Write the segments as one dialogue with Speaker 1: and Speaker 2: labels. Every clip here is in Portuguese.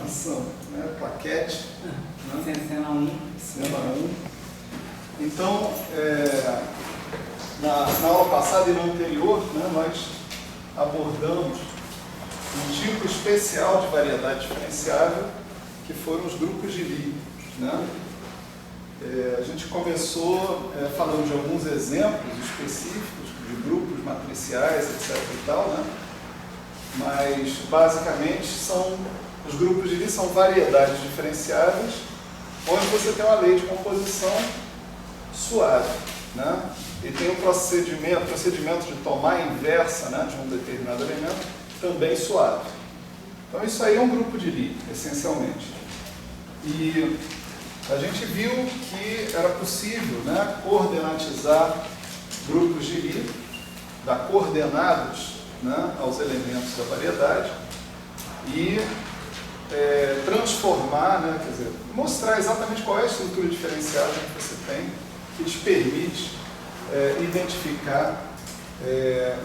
Speaker 1: informação, né? Plaquete, né?
Speaker 2: Cena 1.
Speaker 1: Cena 1. Então, na aula passada e no anterior, né, nós abordamos um tipo especial de variedade diferenciável, que foram os grupos de Lie, né? A gente começou falando de alguns exemplos específicos de grupos matriciais, etc. e tal, né? Mas basicamente os grupos de Lie são variedades diferenciáveis, onde você tem uma lei de composição suave, né? E tem o procedimento de tomar inversa, né, de um determinado elemento, também suave. Então isso aí é um grupo de Lie, essencialmente. E a gente viu que era possível, né, coordenatizar grupos de Lie, dar coordenados, né, aos elementos da variedade e transformar, né, quer dizer, mostrar exatamente qual é a estrutura diferenciada que você tem, que te permite identificar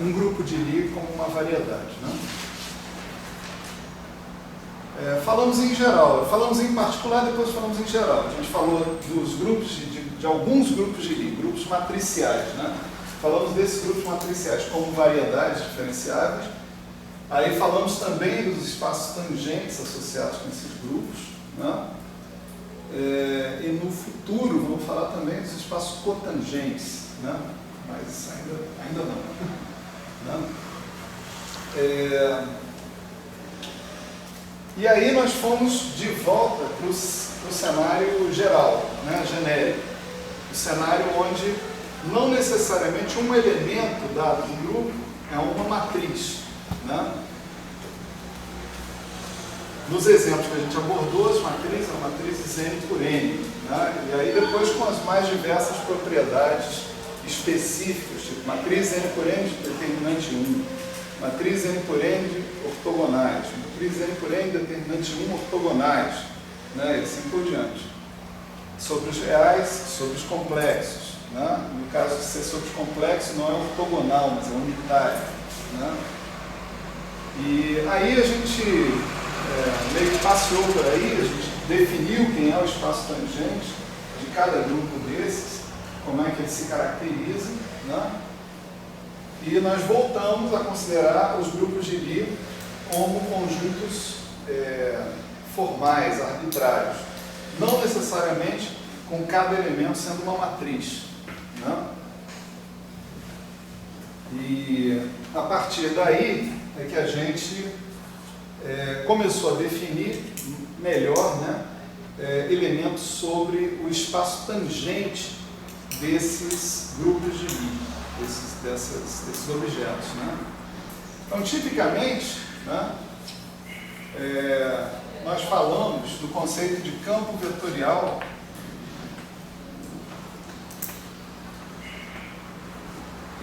Speaker 1: um grupo de Lie como uma variedade, né? Falamos em geral, falamos em particular, depois falamos em geral. A gente falou dos grupos de alguns grupos de Lie, grupos matriciais, né? Falamos desses grupos matriciais como variedades diferenciáveis. Aí falamos também dos espaços tangentes associados com esses grupos, né? E no futuro vamos falar também dos espaços cotangentes, né? Mas ainda não. Né? E aí nós fomos de volta para o cenário geral, né? Genérico. O cenário onde não necessariamente um elemento dado no grupo é uma matriz, né? Nos exemplos que a gente abordou, as matrizes são matrizes N por N, né? E aí depois com as mais diversas propriedades específicas, tipo matriz N por N de determinante 1, matriz N por N de ortogonais, matriz N por N de determinante 1 ortogonais, né? E assim por diante. Sobre os reais, sobre os complexos, né? No caso de ser sobre os complexos, não é ortogonal, mas é unitário, né? E aí a gente meio que passeou por aí, a gente definiu quem é o espaço tangente de cada grupo desses, como é que ele se caracteriza, né? E nós voltamos a considerar os grupos de Lie como conjuntos formais, arbitrários, não necessariamente com cada elemento sendo uma matriz, né? E a partir daí é que a gente começou a definir melhor, né, elementos sobre o espaço tangente desses grupos de Lie, desses objetos, né? Então, tipicamente, né, nós falamos do conceito de campo vetorial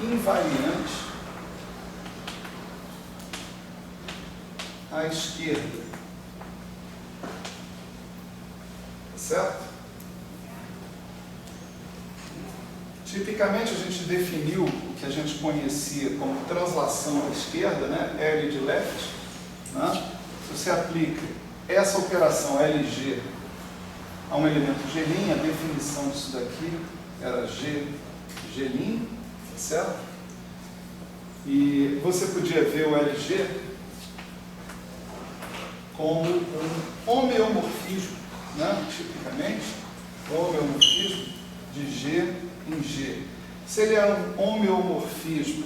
Speaker 1: invariante à esquerda, certo? Tipicamente a gente definiu o que a gente conhecia como translação à esquerda, né? L de left, né? Se você aplica essa operação LG a um elemento G', a definição disso daqui era G', certo? E você podia ver o LG como um homeomorfismo, né? Tipicamente, homeomorfismo de G em G. Se ele é um homeomorfismo,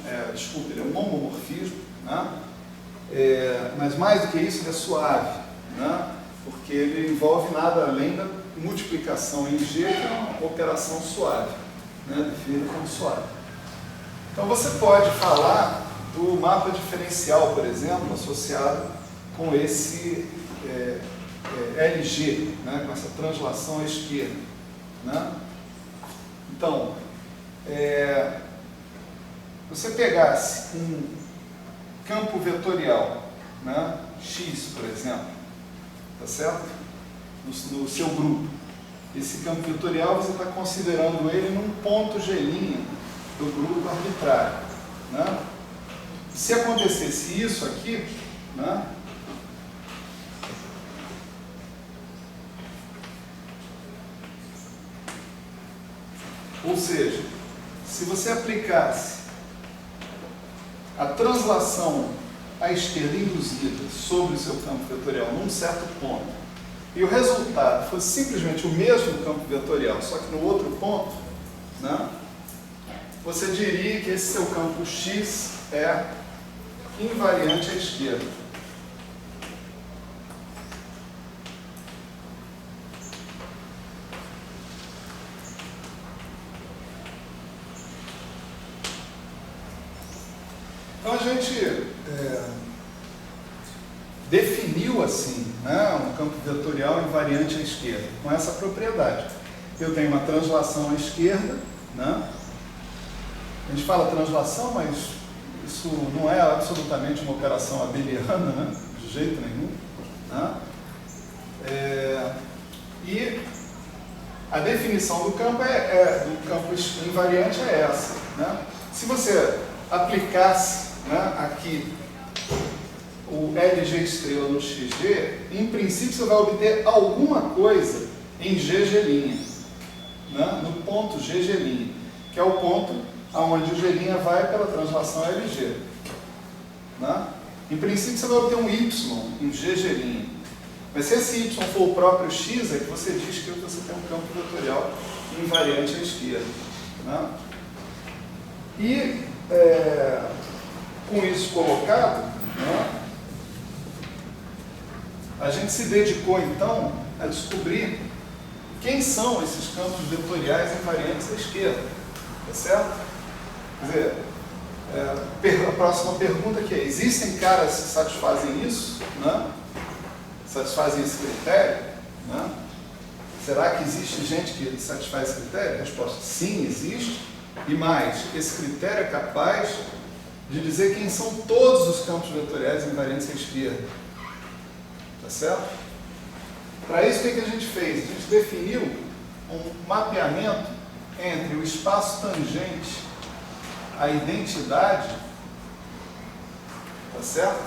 Speaker 1: ele é um homomorfismo, né? Mas mais do que isso, ele é suave, né? Porque ele envolve nada além da multiplicação em G, que é uma operação suave, né? Definida como suave. Então você pode falar do mapa diferencial, por exemplo, associado com esse LG, né, com essa translação à esquerda, né? Então, você pegasse um campo vetorial, né, X, por exemplo, tá certo? No seu grupo. Esse campo vetorial você está considerando ele num ponto G' do grupo arbitrário, né? Se acontecesse isso aqui, né, Ou seja, se você aplicasse a translação à esquerda induzida sobre o seu campo vetorial num certo ponto, e o resultado fosse simplesmente o mesmo campo vetorial, só que no outro ponto, né, você diria que esse seu campo X é invariante à esquerda. Então a gente definiu assim, né, um campo vetorial invariante à esquerda, com essa propriedade. Eu tenho uma translação à esquerda, né? A gente fala translação, mas isso não é absolutamente uma operação abeliana, né? De jeito nenhum. Né? E a definição do campo do campo invariante é essa. Né? Se você aplicasse, né, aqui o LG estrela no XG, em princípio você vai obter alguma coisa em GG', né, no ponto GG', que é o ponto onde o G' vai pela translação LG. Né? Em princípio você vai obter um Y em GG'. Mas se esse Y for o próprio X, é que você diz que você tem um campo vetorial invariante à esquerda. Né? E com isso colocado, né, a gente se dedicou então a descobrir quem são esses campos vetoriais invariantes à esquerda. Tá certo? Quer dizer, a próxima pergunta que é: existem caras que satisfazem isso? Né? Satisfazem esse critério? Né? Será que existe gente que satisfaz esse critério? A resposta: sim, existe. E mais, esse critério é capaz de dizer quem são todos os campos vetoriais invariantes à esquerda. Tá certo? Para isso, o que a gente fez? A gente definiu um mapeamento entre o espaço tangente à identidade, tá certo?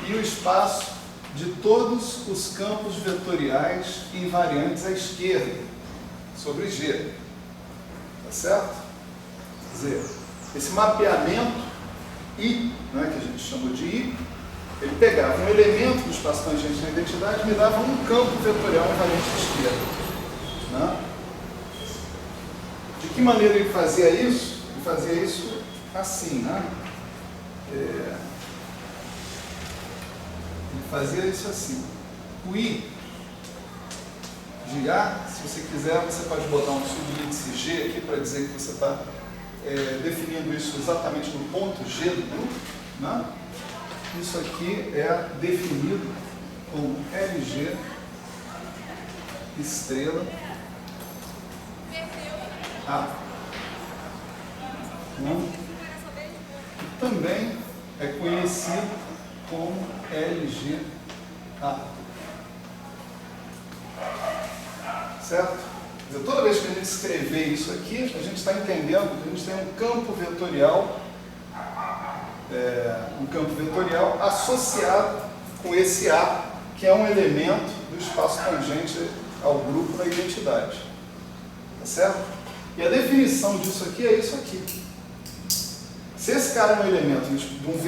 Speaker 1: E o espaço de todos os campos vetoriais invariantes à esquerda, sobre G. Tá certo? Quer dizer, esse mapeamento I, né, que a gente chamou de I, ele pegava um elemento do espaço tangente na identidade e me dava um campo vetorial invariante à esquerda. Né? De que maneira ele fazia isso? Ele fazia isso assim, né? Ele fazia isso assim. O I de A, se você quiser, você pode botar um subíndice G aqui para dizer que você está definindo isso exatamente no ponto G do grupo. Né? Isso aqui é definido como LG estrela A. Né? E também é conhecido como LGA. Certo? Quer dizer, toda vez que a gente escrever isso aqui, a gente está entendendo que a gente tem um campo vetorial, associado com esse A, que é um elemento do espaço tangente ao grupo da identidade. Tá certo? E a definição disso aqui é isso aqui. Se esse cara é um elemento,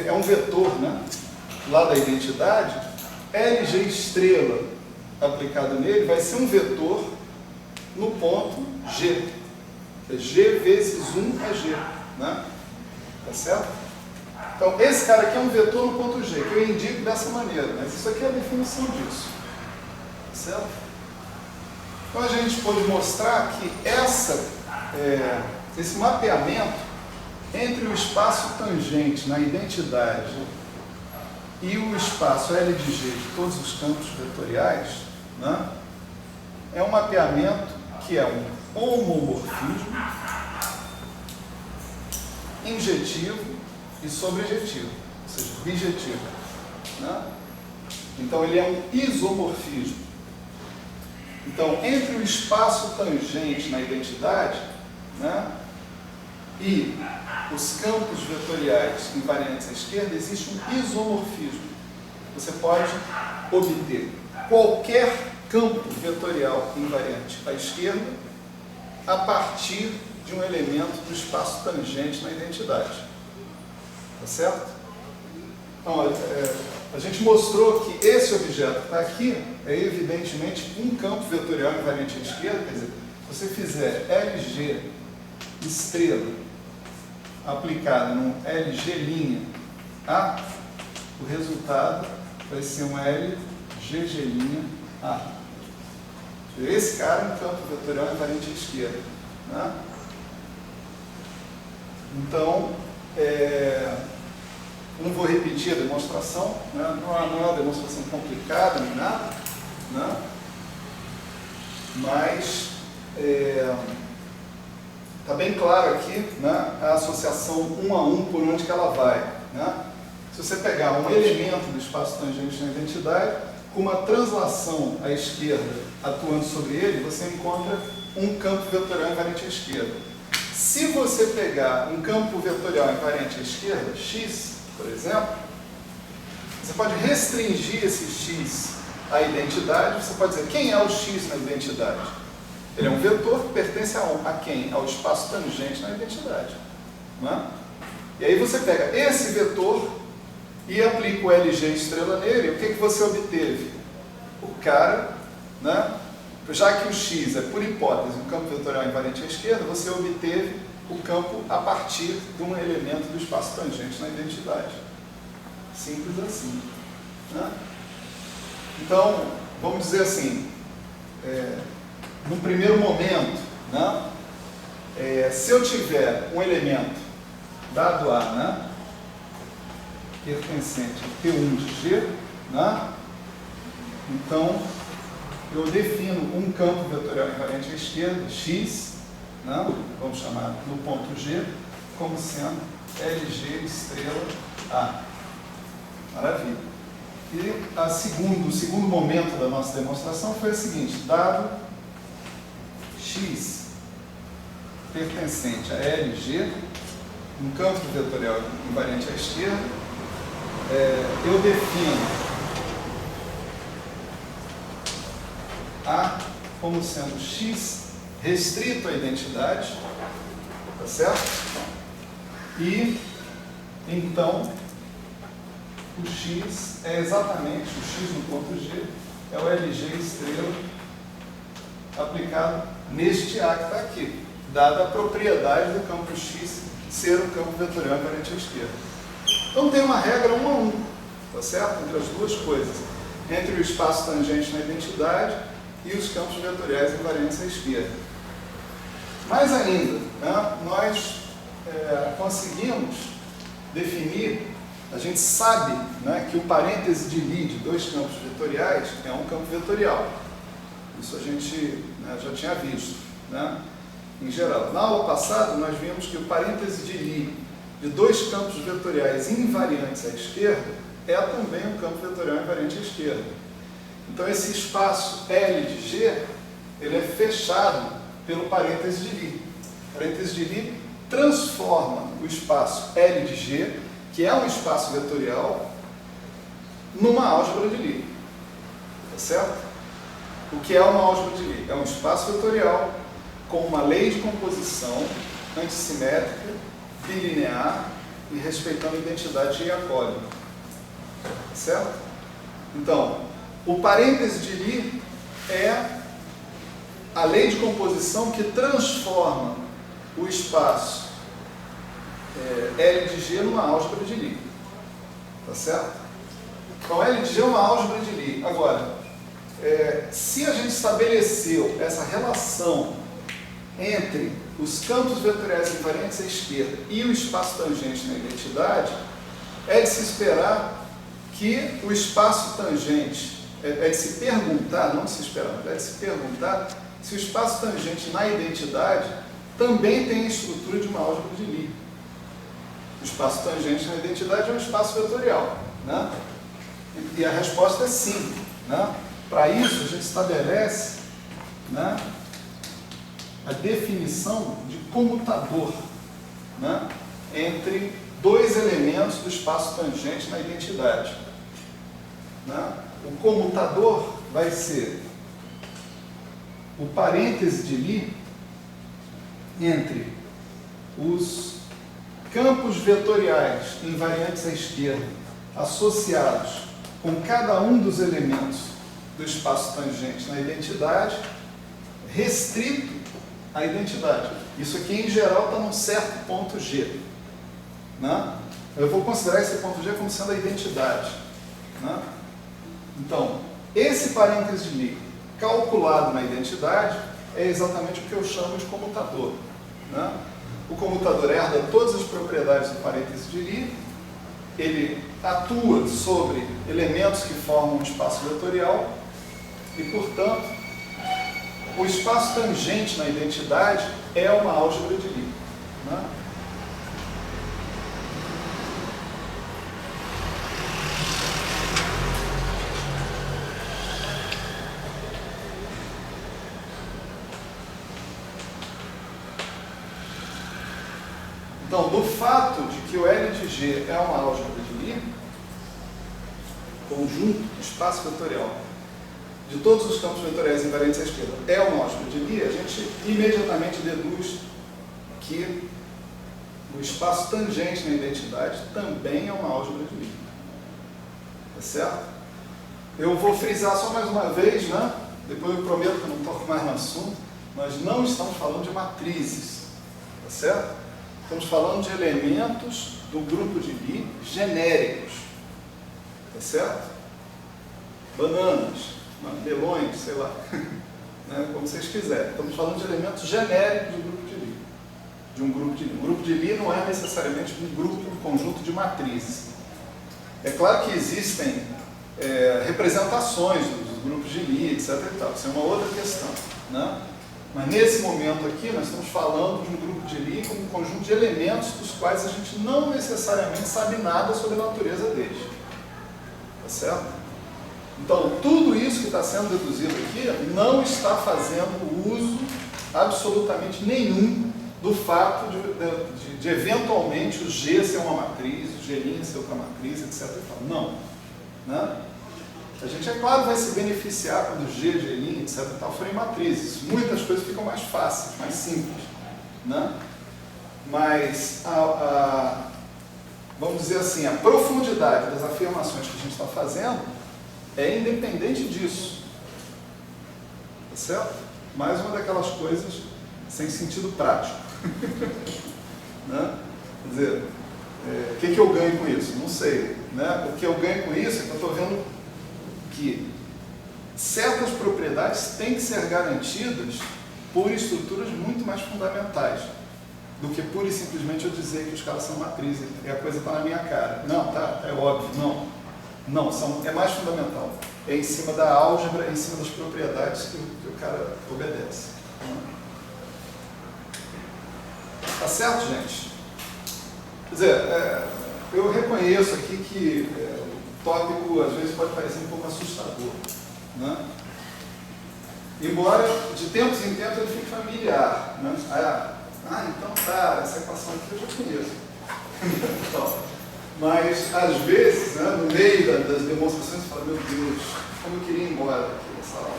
Speaker 1: é um vetor, né, lá da identidade, LG estrela aplicado nele vai ser um vetor no ponto G. Que é G vezes 1 é G. Né? Tá certo? Então, esse cara aqui é um vetor no ponto G, que eu indico dessa maneira, mas isso aqui é a definição disso. Tá certo? Então, a gente pode mostrar que esse mapeamento entre o espaço tangente na identidade e o espaço L de G de todos os campos vetoriais, né, é um mapeamento que é um homomorfismo injetivo e sobrejetivo, ou seja, bijetivo. Né? Então, ele é um isomorfismo. Então, entre o espaço tangente na identidade, né, e os campos vetoriais invariantes à esquerda, existe um isomorfismo. Você pode obter qualquer campo vetorial invariante à esquerda a partir de um elemento do espaço tangente na identidade. Tá certo? Então, a gente mostrou que esse objeto que está aqui é evidentemente um campo vetorial invariante à esquerda, quer dizer, se você fizer LG estrela aplicada num LG' A, o resultado vai ser um LGG' A. Esse cara é um campo vetorial invariante à esquerda. Né? Então, não vou repetir a demonstração, né? Não é uma demonstração complicada nem nada, né? Mas está bem claro aqui, né, a associação 1 a 1 por onde que ela vai. Né? Se você pegar um elemento do espaço tangente na identidade, com uma translação à esquerda atuando sobre ele, você encontra um campo vetorial invariante à esquerda. Se você pegar um campo vetorial invariante à esquerda, x, por exemplo, você pode restringir esse x à identidade. Você pode dizer, quem é o x na identidade? Ele é um vetor que pertence a quem? Ao espaço tangente na identidade. Não é? E aí você pega esse vetor e aplica o LG estrela nele. E o que você obteve? O cara, né? Já que o x é, por hipótese, um campo vetorial invariante à esquerda, você obteve o campo a partir de um elemento do espaço tangente na identidade. Simples assim. Né? Então, vamos dizer assim, no primeiro momento, né, se eu tiver um elemento dado A, né, pertencente a P1 de G, né, então eu defino um campo vetorial invariante à esquerda, x, né, vamos chamar no ponto G, como sendo LG estrela A. Maravilha. E o segundo momento da nossa demonstração foi o seguinte: dado x pertencente a LG, um campo vetorial invariante à esquerda, eu defino A como sendo x restrito à identidade, tá certo? E então o x é exatamente, o x no ponto G é o LG estrela aplicado neste A que está aqui, dada a propriedade do campo x ser um campo vetorial invariante à esquerda. Então tem uma regra 1 a 1, tá certo? Entre as duas coisas, entre o espaço tangente na identidade e os campos vetoriais invariantes à esquerda. Mais ainda, né, nós conseguimos definir, a gente sabe, né, que o parêntese de Lie de dois campos vetoriais é um campo vetorial. Isso a gente, né, já tinha visto, né, em geral. Na aula passada, nós vimos que o parêntese de Lie de dois campos vetoriais invariantes à esquerda é também um campo vetorial invariante à esquerda. Então, esse espaço L de G, ele é fechado pelo parêntese de Lie. O parêntese de Lie transforma o espaço L de G, que é um espaço vetorial, numa álgebra de Lie. Tá certo? O que é uma álgebra de Lie? É um espaço vetorial com uma lei de composição antissimétrica, bilinear e respeitando a identidade de Jacobi. Certo? Então, o parêntese de Lie é a lei de composição que transforma o espaço L de G numa álgebra de Lie. Tá certo? Então, L de G é uma álgebra de Lie. Agora, se a gente estabeleceu essa relação entre os campos vetoriais invariantes à esquerda e o espaço tangente na identidade, é de se esperar que o espaço tangente, é de se perguntar, não de se esperar, é de se perguntar se o espaço tangente na identidade também tem a estrutura de uma álgebra de Lie. O espaço tangente na identidade é um espaço vetorial, né? E a resposta é sim, né? Para isso, a gente estabelece, né, a definição de comutador, né, entre dois elementos do espaço tangente na identidade. Né? O comutador vai ser o parêntese de Lie entre os campos vetoriais invariantes à esquerda associados com cada um dos elementos do espaço tangente na identidade, restrito à identidade. Isso aqui, em geral, está num certo ponto G. Né? Eu vou considerar esse ponto G como sendo a identidade. Né? Então, esse parêntese de Lie calculado na identidade é exatamente o que eu chamo de comutador. Né? O comutador herda todas as propriedades do parêntese de Lie, ele atua sobre elementos que formam um espaço vetorial e, portanto, o espaço tangente na identidade é uma álgebra de Lie. Né? Então, do fato de que o L de G é uma álgebra de Lie, conjunto, espaço vetorial, de todos os campos vetoriais invariantes à esquerda, é uma álgebra de Lie, a gente imediatamente deduz que o espaço tangente na identidade também é uma álgebra de Lie. Tá certo? Eu vou frisar só mais uma vez, né? Depois eu prometo que eu não toco mais no assunto. Nós não estamos falando de matrizes, tá certo? Estamos falando de elementos do grupo de Lie genéricos, tá certo? Bananas, melões, sei lá, né? Como vocês quiserem. Estamos falando de elementos genéricos do grupo de Lie, de um grupo de Lie. Um grupo de Lie não é necessariamente um grupo, um conjunto de matrizes. É claro que existem representações dos grupos de Lie, etc. E tal. Isso é uma outra questão, né? Mas nesse momento aqui nós estamos falando de um grupo de Lie como um conjunto de elementos dos quais a gente não necessariamente sabe nada sobre a natureza deles. Tá certo? Então, tudo isso que está sendo deduzido aqui não está fazendo uso absolutamente nenhum do fato de eventualmente o G ser uma matriz, o G' ser outra matriz, etc. Não. Né? A gente, é claro, vai se beneficiar quando G, G', etc. forem matrizes. Muitas coisas ficam mais fáceis, mais simples. Né? Mas, vamos dizer assim, a profundidade das afirmações que a gente está fazendo é independente disso. Tá certo? Mais uma daquelas coisas sem sentido prático. Né? Quer dizer, o que eu ganho com isso? Não sei. Né? O que eu ganho com isso é que eu estou vendo que certas propriedades têm que ser garantidas por estruturas muito mais fundamentais do que pura e simplesmente eu dizer que os caras são matrizes e a coisa está na minha cara. Não, tá, é óbvio, não, é mais fundamental. É em cima da álgebra, é em cima das propriedades que o cara obedece. Tá certo, gente? Quer dizer, eu reconheço aqui que o tópico às vezes pode parecer um pouco assustador, né? Embora de tempos em tempos ele fique familiar, né? Então tá, essa equação aqui eu já conheço. Então, mas às vezes, né, no meio das demonstrações você fala, meu Deus, como eu queria ir embora aqui dessa aula.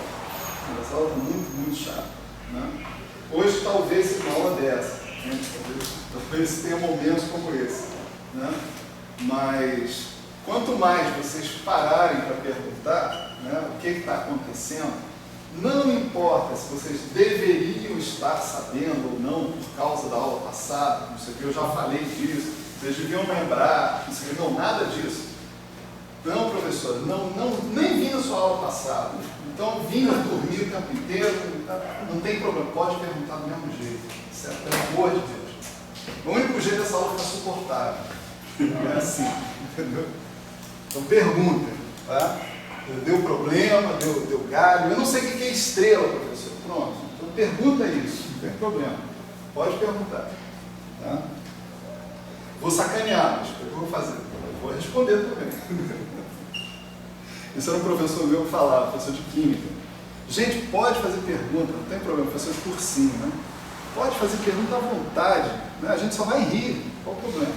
Speaker 1: Essa aula é muito, muito chata, né? Hoje talvez seja uma aula dessa, né? Talvez tenha momentos como esse, né? Mas quanto mais vocês pararem para perguntar, né, o que está acontecendo, não importa se vocês deveriam estar sabendo ou não por causa da aula passada, não sei o que, eu já falei disso, vocês deviam lembrar, não sei o que, não, nada disso. Não, professor, nem vi na sua aula passada, então vim dormir o tempo inteiro, não tem problema, pode perguntar do mesmo jeito, certo? Pelo amor de Deus. O único jeito dessa aula ficar suportável é assim, entendeu? Então pergunta, tá? Deu problema, deu galho, eu não sei o que é estrela, professor. Pronto, então pergunta isso, não tem problema. Pode perguntar. Tá? Vou sacanear, mas o que eu vou fazer? Eu vou responder também. Isso era um professor meu que falava, professor de química. Gente, pode fazer pergunta, não tem problema, professor de cursinho, né? Pode fazer pergunta à vontade, né? A gente só vai rir, qual o problema?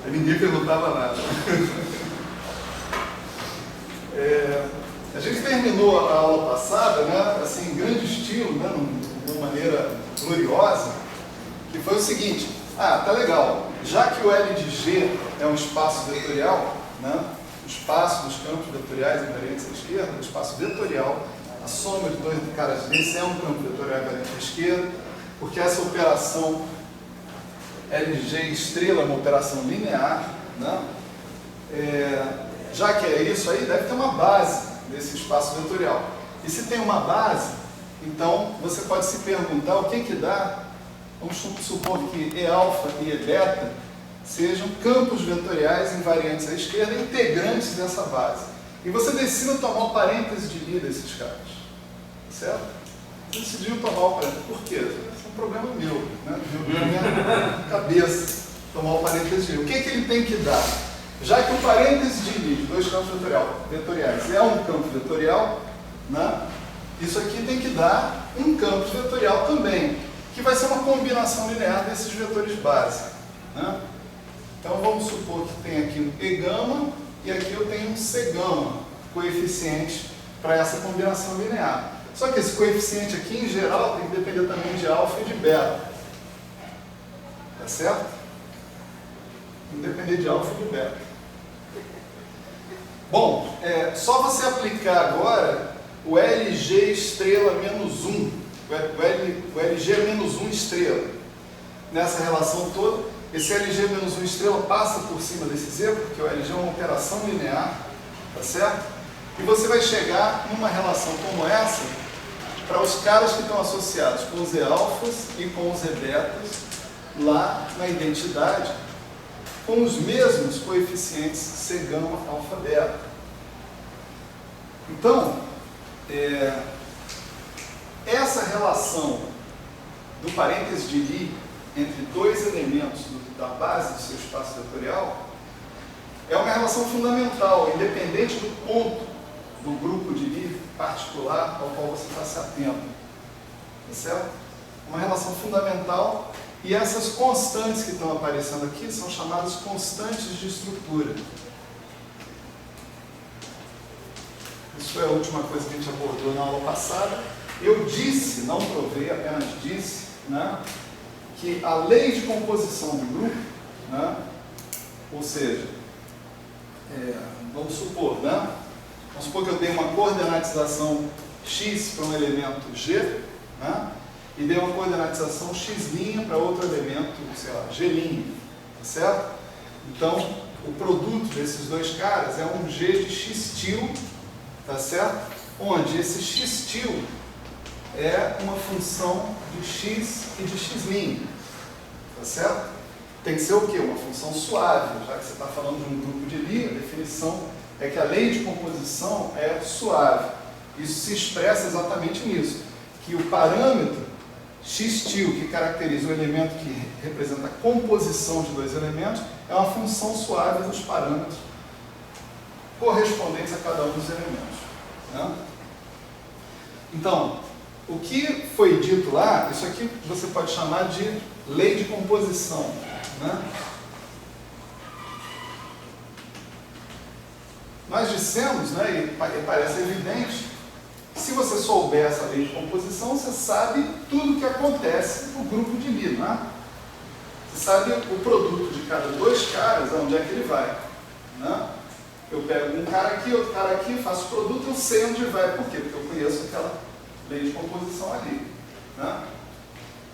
Speaker 1: Ninguém perguntava nada. A gente terminou a aula passada, né, assim, em grande estilo, né, num de uma maneira gloriosa, que foi o seguinte: ah, tá legal, já que o L de G é um espaço vetorial, né, o espaço dos campos vetoriais invariantes à esquerda, o espaço vetorial, a soma de dois caras desse é um campo vetorial invariante à esquerda, porque essa operação L de G estrela é uma operação linear, né? Já que é isso aí, deve ter uma base desse espaço vetorial. E se tem uma base, então você pode se perguntar o que que dá. Vamos supor que E-alfa e E-beta sejam campos vetoriais invariantes à esquerda, integrantes dessa base. E você decida tomar o parêntese de Lie desses caras. Certo? Você decidiu tomar o parêntese. Por quê? Esse é um problema meu, né? Na minha cabeça, tomar o parêntese de Lie. O que que ele tem que dar? Já que o parêntese de Lie, de dois campos vetoriais, é um campo vetorial, né? Isso aqui tem que dar um campo vetorial também, que vai ser uma combinação linear desses vetores base, né? Então vamos supor que tem aqui um E gama e aqui eu tenho um C gama, coeficiente para essa combinação linear. Só que esse coeficiente aqui, em geral, tem que depender também de alfa e de beta. Tá certo? Tem que depender de alfa e de beta. Bom, só você aplicar agora o LG estrela menos 1, o LG menos 1 estrela, nessa relação toda. Esse LG menos 1 estrela passa por cima desse Z, porque o LG é uma operação linear, tá certo? E você vai chegar numa relação como essa para os caras que estão associados com os E-alfas e com os E-betas lá na identidade, com os mesmos coeficientes C gama, alfa, beta. Então, essa relação do parêntese de Lie entre dois elementos da base do seu espaço vetorial é uma relação fundamental, independente do ponto do grupo de Lie particular ao qual você está se atento. Tá certo? Uma relação fundamental, e essas constantes que estão aparecendo aqui são chamadas constantes de estrutura. Isso foi a última coisa que a gente abordou na aula passada. Eu disse, não provei, apenas disse, né, que a lei de composição do grupo, né, ou seja, vamos supor, né, vamos supor que eu tenho uma coordenatização x para um elemento g, né, e dei uma coordenatização x' para outro elemento, sei lá, g', tá certo? Então, o produto desses dois caras é um g de x-til, tá certo? Onde esse x-til é uma função de x e de x', tá certo? Tem que ser o quê? Uma função suave, já que você está falando de um grupo de Lie, a definição é que a lei de composição é suave. Isso se expressa exatamente nisso, que o parâmetro x-til, que caracteriza o elemento que representa a composição de dois elementos, é uma função suave dos parâmetros correspondentes a cada um dos elementos, né? Então, o que foi dito lá, isso aqui você pode chamar de lei de composição, né? Nós dissemos, né, e parece evidente, se você souber essa lei de composição, você sabe tudo o que acontece no grupo de Lie, né? Você sabe o produto de cada dois caras, aonde é que ele vai, né? Eu pego um cara aqui, outro cara aqui, faço o produto, eu sei onde vai. Por quê? Porque eu conheço aquela lei de composição ali, né?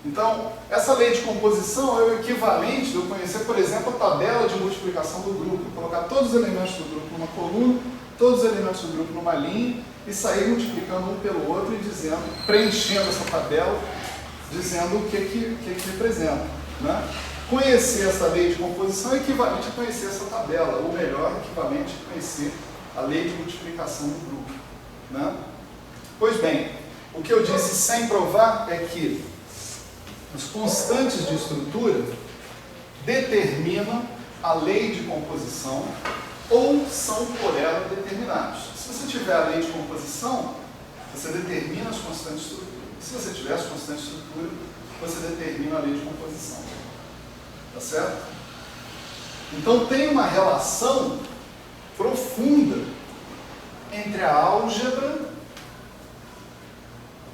Speaker 1: Então, essa lei de composição é o equivalente de eu conhecer, por exemplo, a tabela de multiplicação do grupo. Colocar todos os elementos do grupo numa coluna, todos os elementos do grupo numa linha, e sair multiplicando um pelo outro e dizendo, preenchendo essa tabela, dizendo o que representa, né? Conhecer essa lei de composição é equivalente a conhecer essa tabela, ou melhor, equivalente a conhecer a lei de multiplicação do grupo, né? Pois bem, o que eu disse sem provar é que as constantes de estrutura determinam a lei de composição ou são por ela determinados. Se você tiver a lei de composição, você determina as constantes de estrutura. Se você tiver as constantes de estrutura, você determina a lei de composição. Tá certo? Então tem uma relação profunda entre a álgebra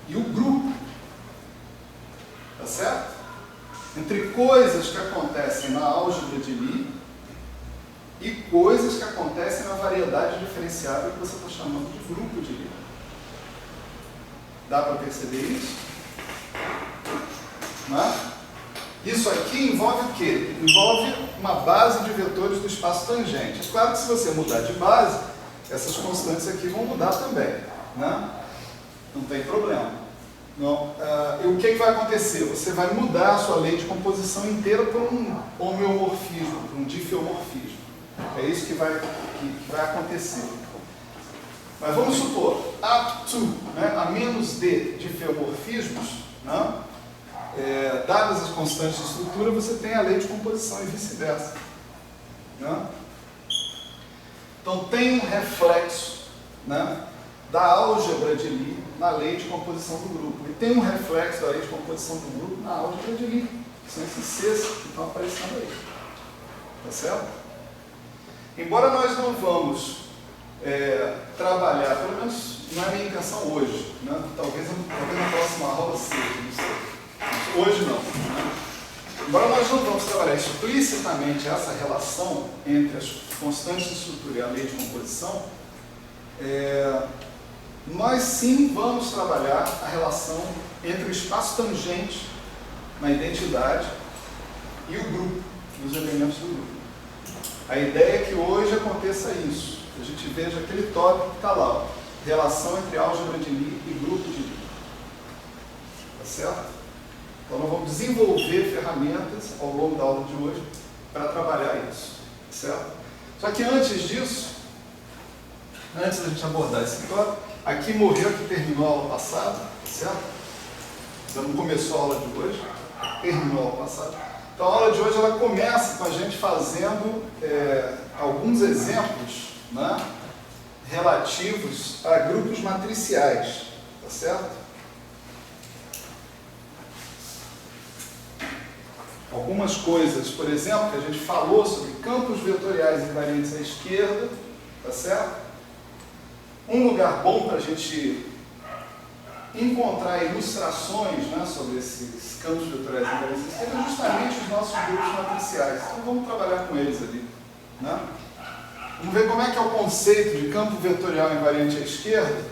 Speaker 1: e o grupo. entre coisas que acontecem na álgebra de Lie e coisas que acontecem na variedade diferenciável que você está chamando de grupo de Lie. Dá para perceber isso? Não é? Isso aqui envolve o quê? Envolve uma base de vetores do espaço tangente. É claro que se você mudar de base, essas constantes aqui vão mudar também, né? Não tem problema. Não. E o que vai acontecer? Você vai mudar a sua lei de composição inteira por um homeomorfismo, por um difeomorfismo. É isso que vai acontecer. Mas vamos supor, up to, né, a menos de difeomorfismos, né, dadas as constantes de estrutura, você tem a lei de composição e vice-versa. Né? Então tem um reflexo, né, da álgebra de Lie na lei de composição do grupo. E tem um reflexo da lei de composição do grupo na álgebra de Lie. Que são esses Cs que estão aparecendo aí. Tá certo? Embora nós não vamos trabalhar, pelo menos não é minha intenção hoje, né? Talvez na próxima aula seja, não sei. Hoje não. Né? Embora nós não vamos trabalhar explicitamente essa relação entre as constantes de estrutura e a lei de composição, nós sim vamos trabalhar a relação entre o espaço tangente na identidade e o grupo, os elementos do grupo. A ideia é que hoje aconteça isso, que a gente veja aquele tópico que está lá, ó, relação entre álgebra de Lie e grupo de Lie. Tá certo? Então nós vamos desenvolver ferramentas ao longo da aula de hoje para trabalhar isso. Tá certo? Só que antes disso, antes da gente abordar esse tópico, aqui morreu que terminou a aula passada, certo? Ainda não começou a aula de hoje, terminou a aula passada. Então a aula de hoje ela começa com a gente fazendo alguns exemplos, né, relativos a grupos matriciais, tá certo? Algumas coisas, por exemplo, que a gente falou sobre campos vetoriais invariantes à esquerda, tá certo? Um lugar bom para a gente encontrar ilustrações, né, sobre esses campos vetoriais invariantes à esquerda é justamente os nossos grupos matriciais. Então vamos trabalhar com eles ali. Né? Vamos ver como é que é o conceito de campo vetorial invariante à esquerda,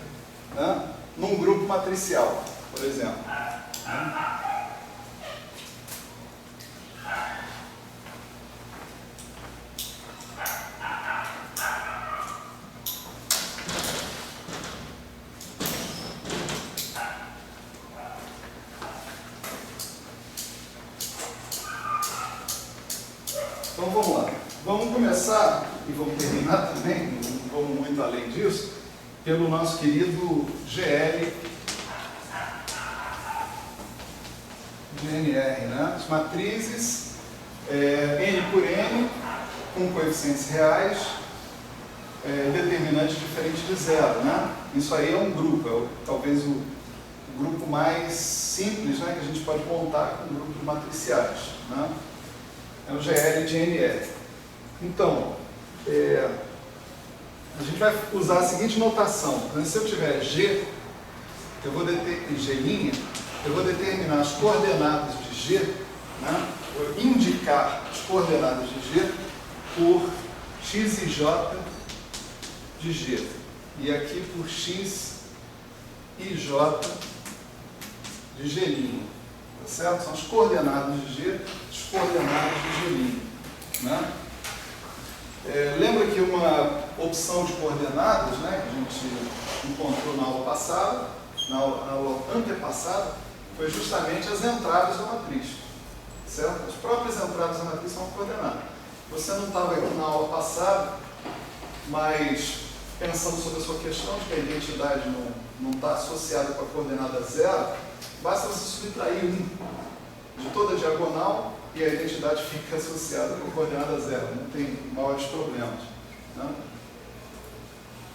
Speaker 1: né, num grupo matricial, por exemplo. Então vamos lá. Vamos começar, e vamos terminar também, não vamos muito além disso, pelo nosso querido GNR, né? As matrizes N por N, com coeficientes reais, determinante diferente de zero. Né? Isso aí é um grupo, talvez o grupo mais simples, né, que a gente pode montar com grupos matriciais. Né? É o GL de NR. Então, a gente vai usar a seguinte notação. Se eu tiver G, eu vou G', eu vou determinar as coordenadas de G, né? Vou indicar as coordenadas de G por x e j de G. E aqui por x e j de G'. Tá certo? São as coordenadas de G, as coordenadas de G'. Né? Lembra que uma opção de coordenadas, né, que a gente encontrou na aula passada, na aula antepassada, foi justamente as entradas da matriz. Certo? As próprias entradas da matriz são coordenadas. Você não estava aqui na aula passada, mas pensando sobre a sua questão de que a identidade não está associada com a coordenada zero, basta você subtrair 1 de toda a diagonal e a identidade fica associada com a coordenada zero, não tem maiores problemas. Né?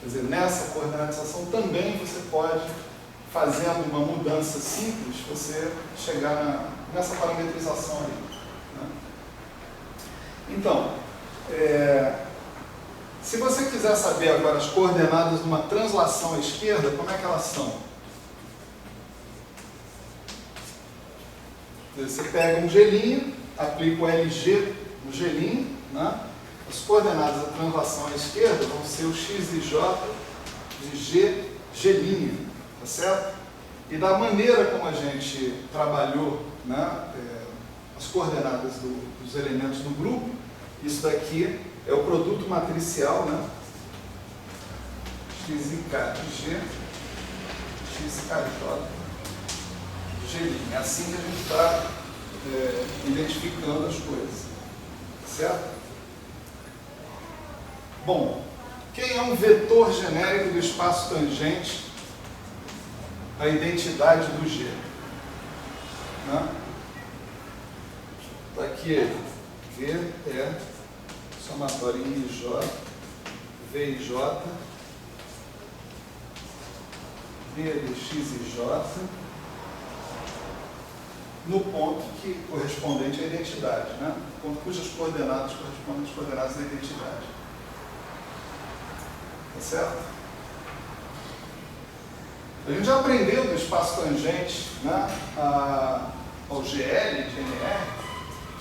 Speaker 1: Quer dizer, nessa coordenatização também você pode, fazendo uma mudança simples, você chegar nessa parametrização aí. Né? Então, se você quiser saber agora as coordenadas de uma translação à esquerda, como é que elas são? Você pega um gelinho, aplica o LG no gelinho, né? As coordenadas da translação à esquerda vão ser o x e j de G gelinho, tá certo? E da maneira como a gente trabalhou, né, as coordenadas dos elementos do grupo, isso daqui é o produto matricial, né? x e k de G, x k j de gelinho. É assim que a gente está identificando as coisas, certo? Bom, quem é um vetor genérico do espaço tangente à identidade do G? Né? Está aqui ele. V é somatório em IJ, V e J, V de x e j, no ponto que correspondente à identidade, né? Ponto cujas coordenadas correspondem às coordenadas da identidade. Tá certo? A gente já aprendeu do espaço tangente, né, ao GL, GNR,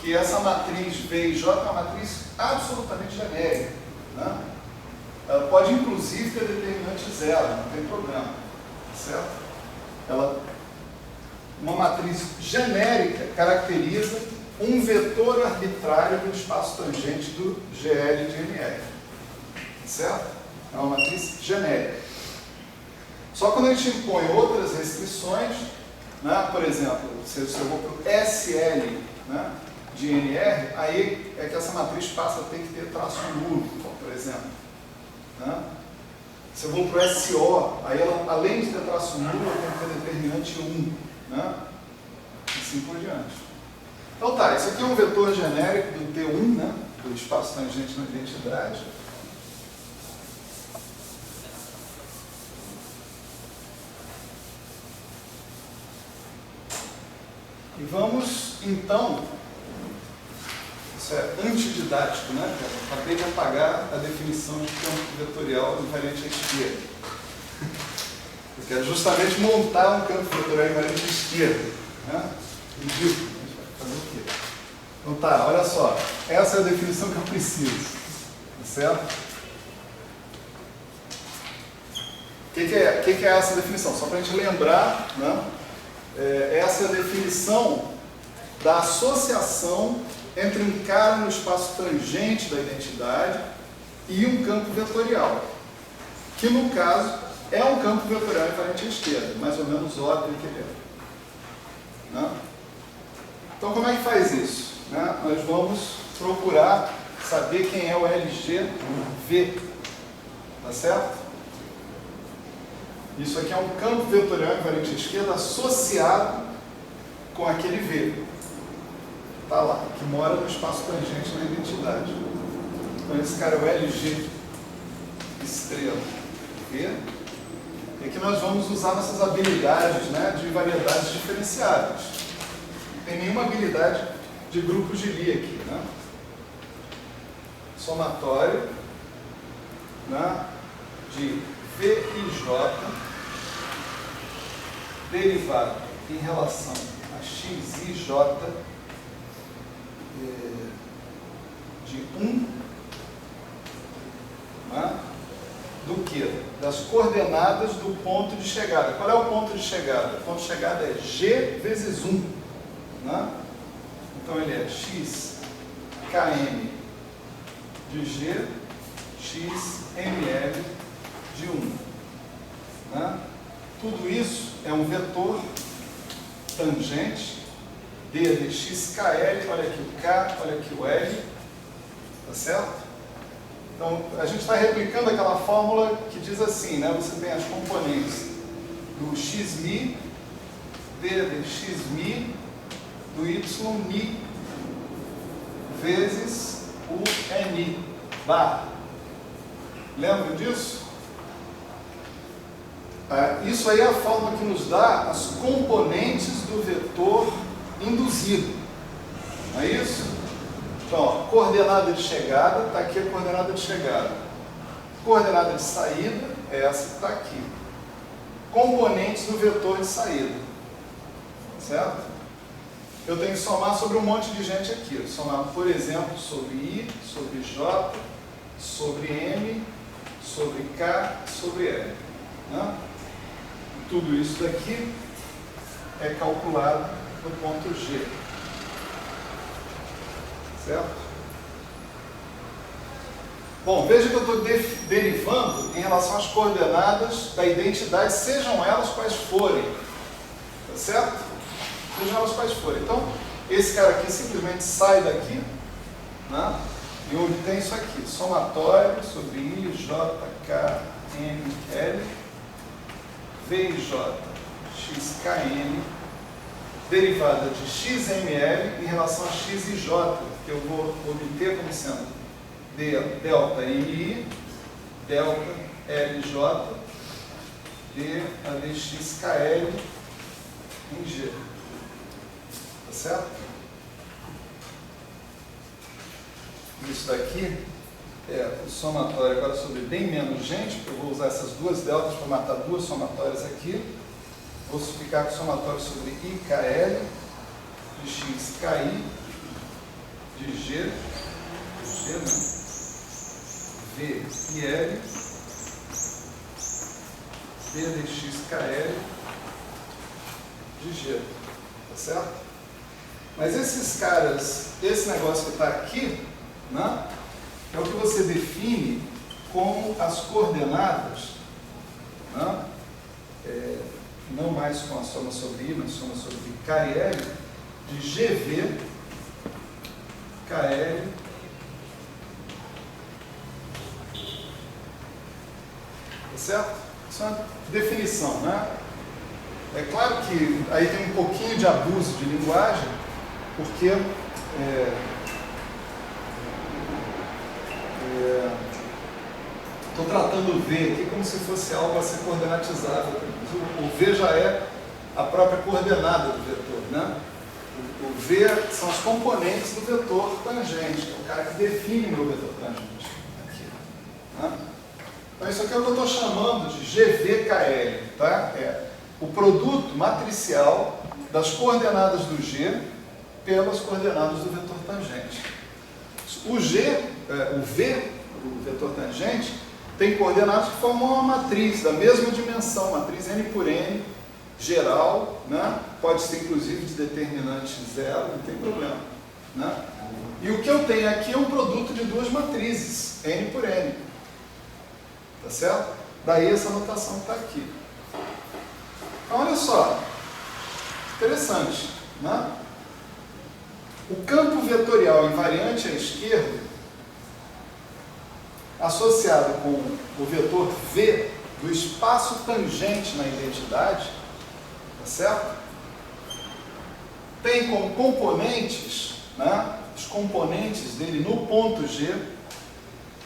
Speaker 1: que essa matriz V e J é uma matriz absolutamente genérica. Né? Ela pode, inclusive, ter determinante zero, não tem problema. Tá certo? Uma matriz genérica caracteriza um vetor arbitrário do espaço tangente do GL de NR. Certo? É uma matriz genérica. Só quando a gente impõe outras restrições, né, por exemplo, se eu vou para o SL, né, de NR, aí é que essa matriz passa a ter que ter traço nulo, por exemplo. Né? Se eu vou para o SO, aí ela, além de ter traço nulo, ela tem que ter determinante 1. Né? E assim por diante. Então tá, isso aqui é um vetor genérico do T1, né, do espaço tangente na identidade. E vamos, então, isso é antididático, né? Eu acabei de apagar a definição de campo vetorial invariante à esquerda. Eu quero justamente montar um campo vetorial invariante à esquerda. Né? Ridículo, a gente vai fazer o quê? Então tá, olha só, essa é a definição que eu preciso. Tá certo? O que é essa definição? Só para a gente lembrar, né? Essa é a definição da associação entre um cara no espaço tangente da identidade e um campo vetorial, que no caso é um campo vetorial invariante à esquerda, mais ou menos óbvio que ele é. Né? Então como é que faz isso? Né? Nós vamos procurar saber quem é o LGV, tá certo? Isso aqui é um campo vetorial invariante à esquerda associado com aquele V. Está lá, que mora no espaço tangente na identidade. Então esse cara é o LG estrela V. E aqui nós vamos usar nossas habilidades, né, de variedades diferenciadas. Não tem nenhuma habilidade de grupos de Lie aqui. Né? Somatório, né, de V e J derivado em relação a x e j de 1, né, do que? Das coordenadas do ponto de chegada. Qual é o ponto de chegada? O ponto de chegada é g vezes 1. Né? Então ele é x km de g, x ml de 1. Né? Tudo isso é um vetor tangente d de xkl, olha aqui o k, olha aqui o l, tá certo? Então a gente está replicando aquela fórmula que diz assim, né? Você tem as componentes do xmi, d de xmi, do ymi vezes o ni bar. Lembra disso? Isso aí é a fórmula que nos dá as componentes do vetor induzido. Não é isso? Então, ó, coordenada de chegada, está aqui a coordenada de chegada. Coordenada de saída é essa que está aqui. Componentes do vetor de saída. Certo? eu tenho que somar sobre um monte de gente aqui. Eu somar, por exemplo, sobre I, sobre J, sobre M, sobre K, sobre L. Né? Tudo isso daqui é calculado no ponto G. Certo? Bom, veja que eu estou derivando em relação às coordenadas da identidade, sejam elas quais forem. Tá certo? Sejam elas quais forem. Então, esse cara aqui simplesmente sai daqui, né? E onde tem isso aqui, somatório sobre I, J, K, M, L, V e J, X, K, M, derivada de X, M, L em relação a X e J, que eu vou obter como sendo delta MI, delta LJ, D, ADX, KL em G. Tá certo? Isso daqui é o somatório agora sobre bem menos gente, porque eu vou usar essas duas deltas para matar duas somatórias aqui. Vou ficar com o somatório sobre IKL, de X, KI, de G, né? V e L, D de X, KL, de G. Tá certo? Mas esses caras, esse negócio que está aqui, né, é o que você define como as coordenadas, né, não mais com a soma sobre I, mas soma sobre K e L, de GV, KL, tá certo? Isso é uma definição, né? É claro que aí tem um pouquinho de abuso de linguagem, porque estou tratando o V aqui como se fosse algo a ser coordenatizável. O V já é a própria coordenada do vetor, né? O V são as componentes do vetor tangente, é o cara que define o meu vetor tangente. Aqui, né? Então isso aqui é o que eu estou chamando de GVKL, tá? É o produto matricial das coordenadas do G pelas coordenadas do vetor tangente. O G, o V, o vetor tangente, tem coordenadas que formam uma matriz da mesma dimensão, matriz N por N, geral, né? Pode ser inclusive de determinante zero, não tem problema. Né? E o que eu tenho aqui é um produto de duas matrizes, N por N. Tá certo? Daí essa notação que está aqui. Então, olha só. Interessante. Né? O campo vetorial invariante à esquerda, associado com o vetor V do espaço tangente na identidade, tá certo? Tem como componentes, né, os componentes dele no ponto G,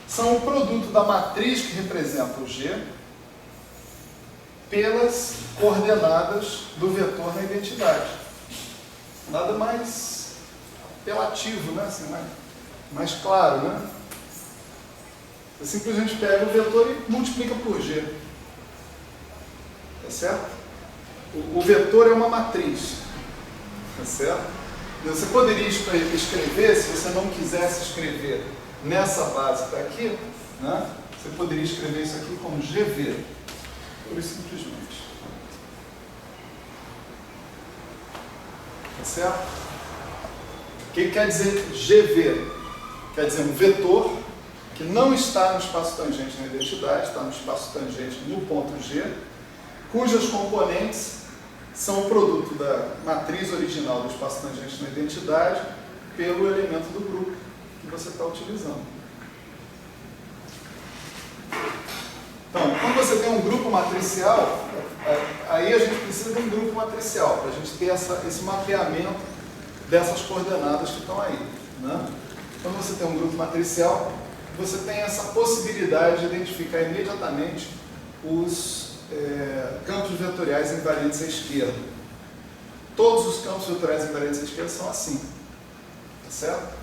Speaker 1: são o produto da matriz que representa o G pelas coordenadas do vetor na identidade. Nada mais apelativo, né? Assim, mais claro, né? Você simplesmente pega o vetor e multiplica por G. Tá certo? O vetor é uma matriz. Tá certo? Você poderia escrever, se você não quisesse escrever nessa base que está aqui, né? Você poderia escrever isso aqui como GV. Pura e simplesmente. Tá certo? O que quer dizer GV? Quer dizer um vetor que não está no espaço tangente na identidade, está no espaço tangente no ponto G, cujas componentes são o produto da matriz original do espaço tangente na identidade pelo elemento do grupo que você está utilizando. Então, quando você tem um grupo matricial, aí a gente precisa de um grupo matricial, para a gente ter esse mapeamento dessas coordenadas que estão aí. Né? Quando você tem um grupo matricial, você tem essa possibilidade de identificar imediatamente os campos vetoriais invariantes à esquerda. Todos os campos vetoriais invariantes à esquerda são assim. Tá certo?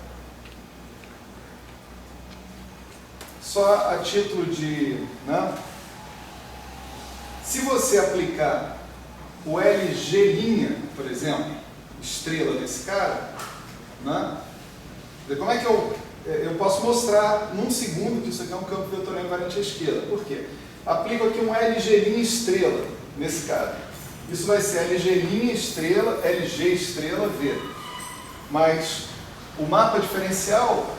Speaker 1: Só a título de... Né? Se você aplicar o LG', por exemplo, estrela desse cara, né? Como é que eu posso mostrar num segundo que isso aqui é um campo vetorial invariante à esquerda? Por quê? Aplico aqui um LG' estrela nesse cara. Isso vai ser LG' estrela, LG estrela, V. Mas o mapa diferencial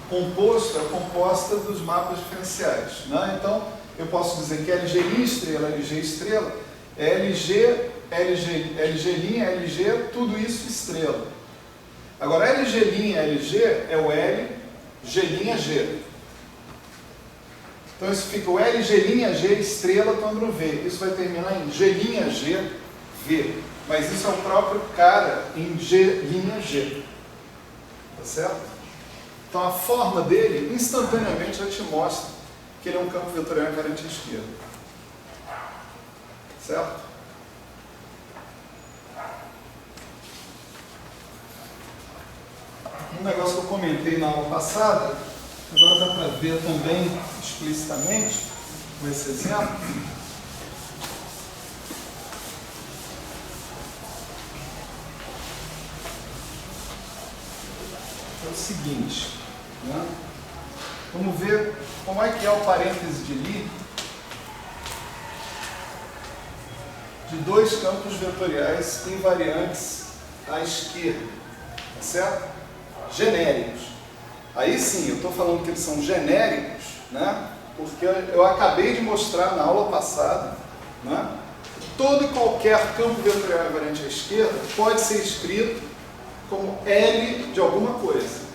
Speaker 1: composto é composta dos mapas diferenciais, né? Então, eu posso dizer que LG' estrela, LG estrela, é LG, LG', tudo isso estrela. Agora, LG', LG é o L, G', G. Então, isso fica o LG', G estrela quando no V. Isso vai terminar em G', G, V. Mas isso é o próprio cara em G', G. Tá certo? Então, a forma dele, instantaneamente, já te mostra que ele é um campo vetorial invariante à esquerda. Certo? Um negócio que eu comentei na aula passada, agora dá para ver também explicitamente com esse exemplo. É o seguinte, né? Vamos ver como é que é o parêntese de Lie de dois campos vetoriais invariantes à esquerda, tá certo? Genéricos. Aí sim, eu estou falando que eles são genéricos, né? Porque eu acabei de mostrar na aula passada, né? Todo e qualquer campo vetorial invariante à esquerda pode ser escrito como L de alguma coisa.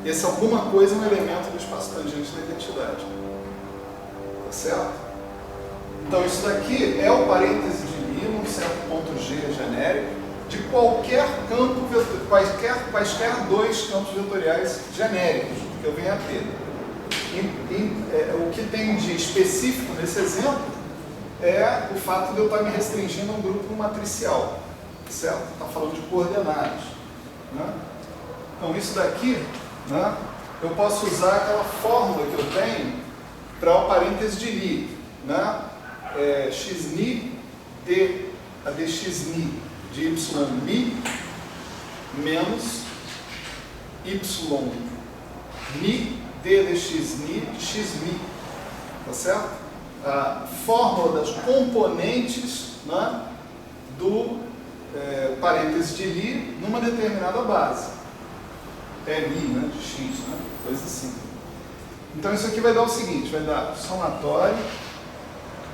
Speaker 1: Esse alguma coisa é um elemento do espaço tangente da identidade. Tá certo? Então isso daqui é o parêntese de Lie, num certo ponto G genérico, de qualquer campo, quaisquer dois campos vetoriais genéricos que eu venha a ter. O que tem de específico nesse exemplo é o fato de eu estar me restringindo a um grupo matricial, certo? Está falando de coordenadas, né? Então isso daqui, né, eu posso usar aquela fórmula que eu tenho para o parêntese de Lie, né? Xni d a dxni de y menos y mi d de xni de xmi, tá certo? A fórmula das componentes, né, do parêntese de Lie numa determinada base. É mi, né, de x, né, coisa assim. Então isso aqui vai dar o seguinte, vai dar somatório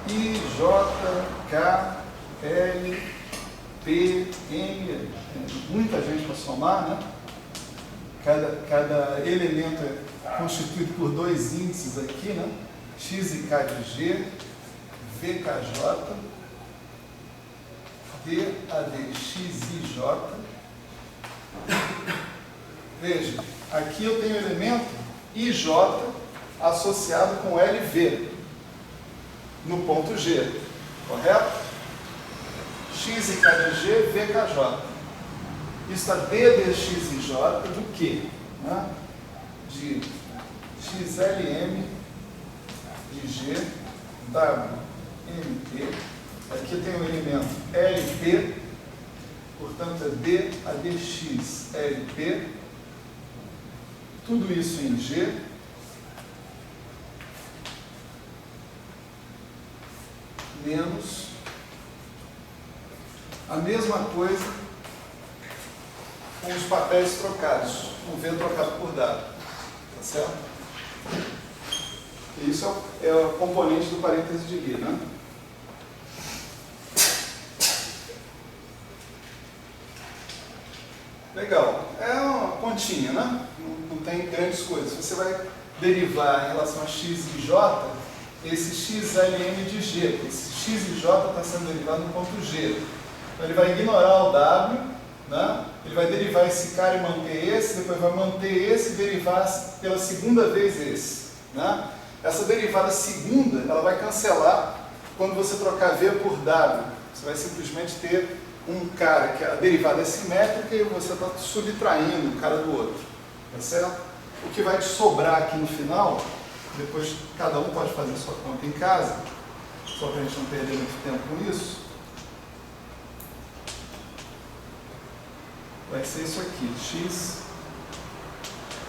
Speaker 1: I, J, K, L, P, M, muita gente para somar, né? Cada elemento é constituído por dois índices aqui, né? X e K de G, VKJ, DAD, X e J. Veja, aqui eu tenho o elemento IJ associado com LV no ponto G, correto? X e K de G, VKJ. Isso está D de X e J do quê? Né? De XLM de G, WMP. Aqui eu tenho o elemento LP, portanto é D a DX, LP. Tudo isso em G. Menos a mesma coisa com os papéis trocados, o V trocado por W, tá certo? E isso é o componente do parêntese de Lie, né? Legal, é uma continha, né? Não tem grandes coisas. Você vai derivar em relação a x e j, esse XLM de G, esse x e j está sendo derivado no ponto G. Então ele vai ignorar o W, né? Ele vai derivar esse cara e manter esse, depois vai manter esse e derivar pela segunda vez esse, né? Essa derivada segunda, ela vai cancelar quando você trocar V por W. Você vai simplesmente ter um cara que a derivada é simétrica e você está subtraindo um cara do outro, tá certo? O que vai te sobrar aqui no final, depois cada um pode fazer sua conta em casa, só para a gente não perder muito tempo com isso. vai ser isso aqui, x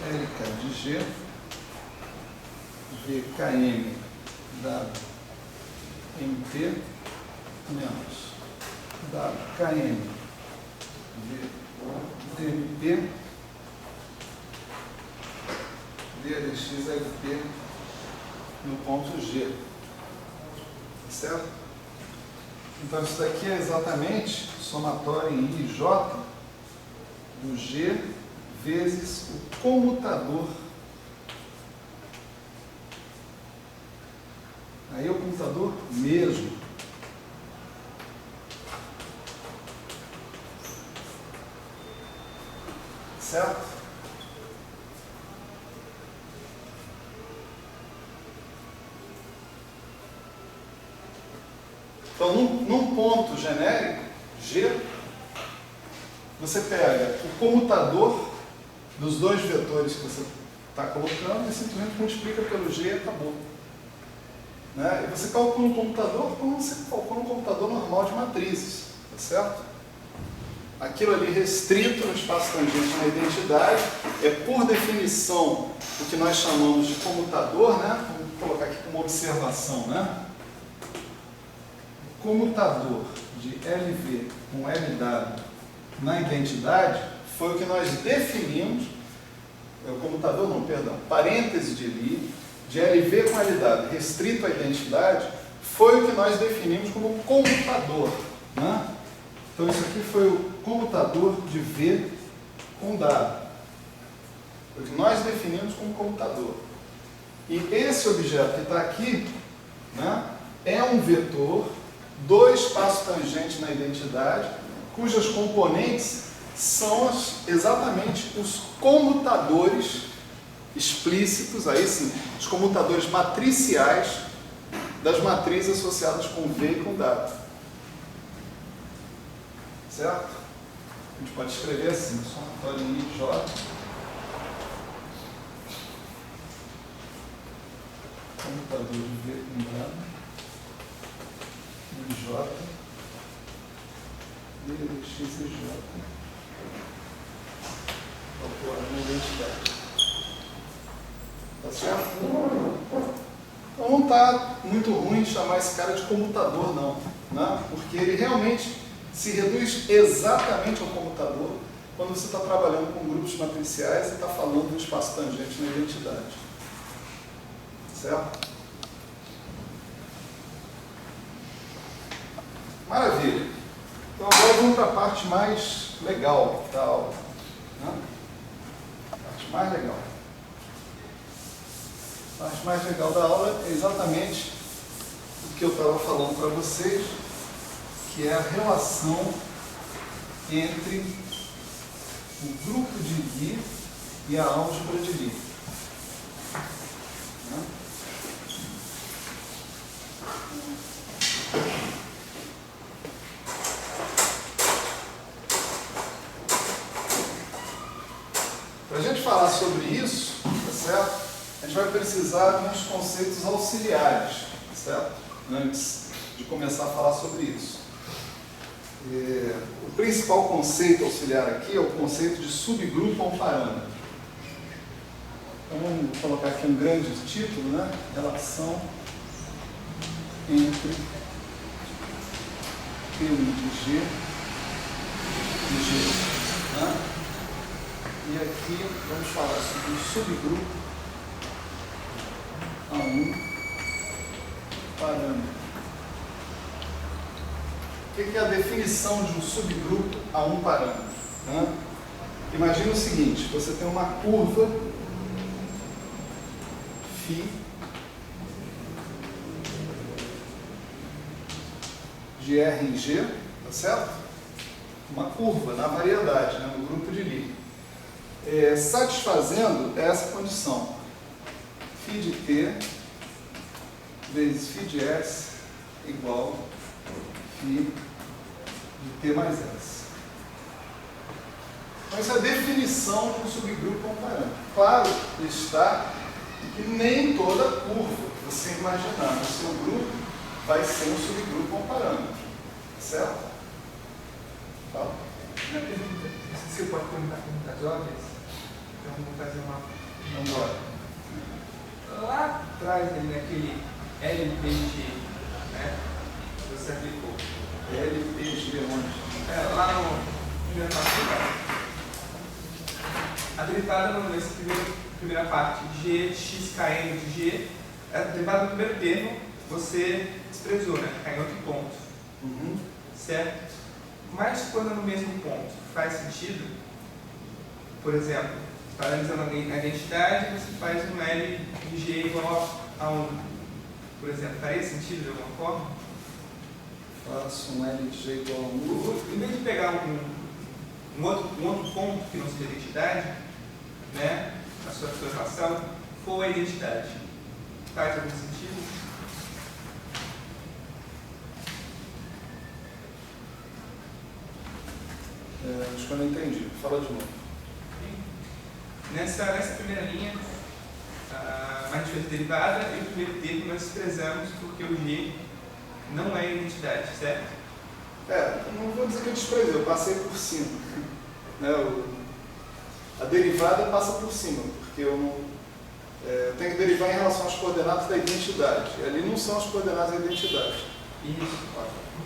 Speaker 1: LK de G, VKM dado MT menos WKM DMP DLX LP no ponto G. Certo? Então isso daqui é exatamente somatório em I e J do G vezes o comutador. Aí é o comutador mesmo. Certo? Então, num ponto genérico, G, você pega o comutador dos dois vetores que você está colocando e simplesmente multiplica pelo G e acabou. Né? E você calcula um computador como você calcula um computador normal de matrizes, tá certo? Aquilo ali restrito no espaço tangente na identidade é, por definição, o que nós chamamos de comutador, né? Vamos colocar aqui como observação, né? Comutador de LV com LW na identidade foi o que nós definimos, o comutador não, perdão, parêntese de Lie, de LV com LW restrito à identidade, foi o que nós definimos como comutador. Né? Então isso aqui foi o comutador de V com W. Foi o que nós definimos como comutador. E esse objeto que está aqui, né, é um vetor do espaço tangente na identidade, cujas componentes são exatamente os comutadores explícitos, aí sim, os comutadores matriciais das matrizes associadas com V e com W. Certo? A gente pode escrever assim, somatório em I, J, comutador de V com W, J, DLX e J, calculado na identidade. Tá certo? Então não está muito ruim chamar esse cara de comutador, não. Né? Porque ele realmente se reduz exatamente ao comutador quando você está trabalhando com grupos matriciais e está falando do espaço tangente na identidade. Certo? Maravilha. Então agora vamos para a parte mais legal da aula. Né? A parte mais legal. A parte mais legal da aula é exatamente o que eu estava falando para vocês, que é a relação entre o grupo de Lie e a álgebra de Lie. Né? Para a gente falar sobre isso, tá certo? A gente vai precisar de uns conceitos auxiliares, tá certo? Antes de começar a falar sobre isso. O principal conceito auxiliar aqui é o conceito de subgrupo a um parâmetro. Então vamos colocar aqui um grande título, né? Relação entre P1 de G e G. Né? E aqui vamos falar sobre um subgrupo a um parâmetro. O que é a definição de um subgrupo a um parâmetro? Né? Imagina o seguinte, você tem uma curva φ de R em G, tá certo? Uma curva na variedade, né, no grupo de Lie. Satisfazendo essa condição, φ de t vezes φ de s igual φ de t mais s. Então, essa é a definição de um subgrupo a um parâmetro. Claro está que nem toda curva que você imaginar no seu grupo vai ser um subgrupo a um parâmetro. Certo? Tá?
Speaker 2: Uma pergunta, não sei se você pode perguntar perguntas óbvias, então vamos fazer uma.
Speaker 1: Vamos embora.
Speaker 2: Lá atrás, naquele LPG, né? Que você aplicou.
Speaker 1: LPG onde?
Speaker 2: Lá no primeiro passo. A derivada nessa primeira parte, G, X, KM de G, a derivada no primeiro termo, você desprezou, né? Está em outro ponto.
Speaker 1: Uhum.
Speaker 2: Certo? Mas quando é no mesmo ponto, faz sentido? Por exemplo, analisando a identidade, você faz um L de G igual a 1. Por exemplo, faria sentido de alguma forma?
Speaker 1: Faço um L de G igual a 1.
Speaker 2: Em vez de pegar um outro ponto que não seja identidade, né, a sua relação, for a identidade. Faz algum sentido?
Speaker 1: Acho que eu não entendi. Fala de novo.
Speaker 2: Nessa primeira linha, a gente fez derivada e o primeiro termo nós desprezamos porque o G não é identidade, certo?
Speaker 1: Não vou dizer que eu desprezei, eu passei por cima. Né, a derivada passa por cima, porque eu tenho que derivar em relação às coordenadas da identidade. E ali não são as coordenadas da identidade.
Speaker 2: Isso.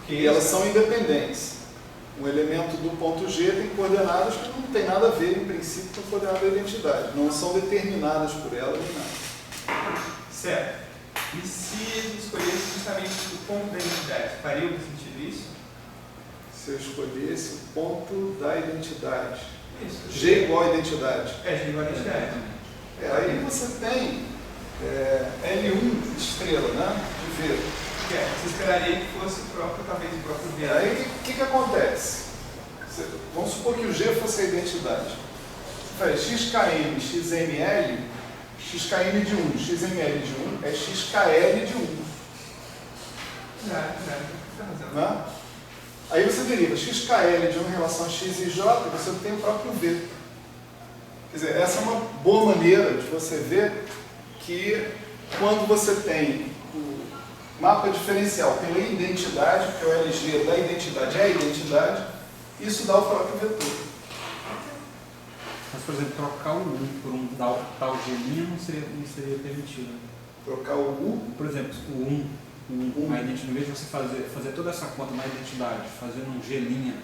Speaker 1: E elas são independentes. Um elemento do ponto G tem coordenadas que não tem nada a ver, em princípio, com a coordenada da identidade. Não são determinadas por ela nem nada.
Speaker 2: Certo. E se eu escolhesse justamente o ponto da identidade, faria algum sentido isso?
Speaker 1: Se eu escolhesse o ponto da identidade.
Speaker 2: Isso.
Speaker 1: G igual a identidade.
Speaker 2: G igual a identidade.
Speaker 1: Aí você tem L1 estrela, né? De V.
Speaker 2: Você esperaria que fosse talvez o próprio V.
Speaker 1: Aí o que acontece? Vamos supor que o G fosse a identidade. Você faz XKM, XML, XKM de 1, XML de 1 é XKL de 1. Né? Aí você deriva XKL de 1 em relação a X e J, você obtém o próprio V. Quer dizer, essa é uma boa maneira de você ver que quando você tem o mapa diferencial pela identidade, que é o LG da identidade é a identidade, isso dá o próprio vetor.
Speaker 3: Mas, por exemplo, trocar o U por um tal G' não seria permitido.
Speaker 1: Trocar o U?
Speaker 3: Por exemplo, o 1, a identidade, em vez de você fazer toda essa conta na identidade, fazer um G'.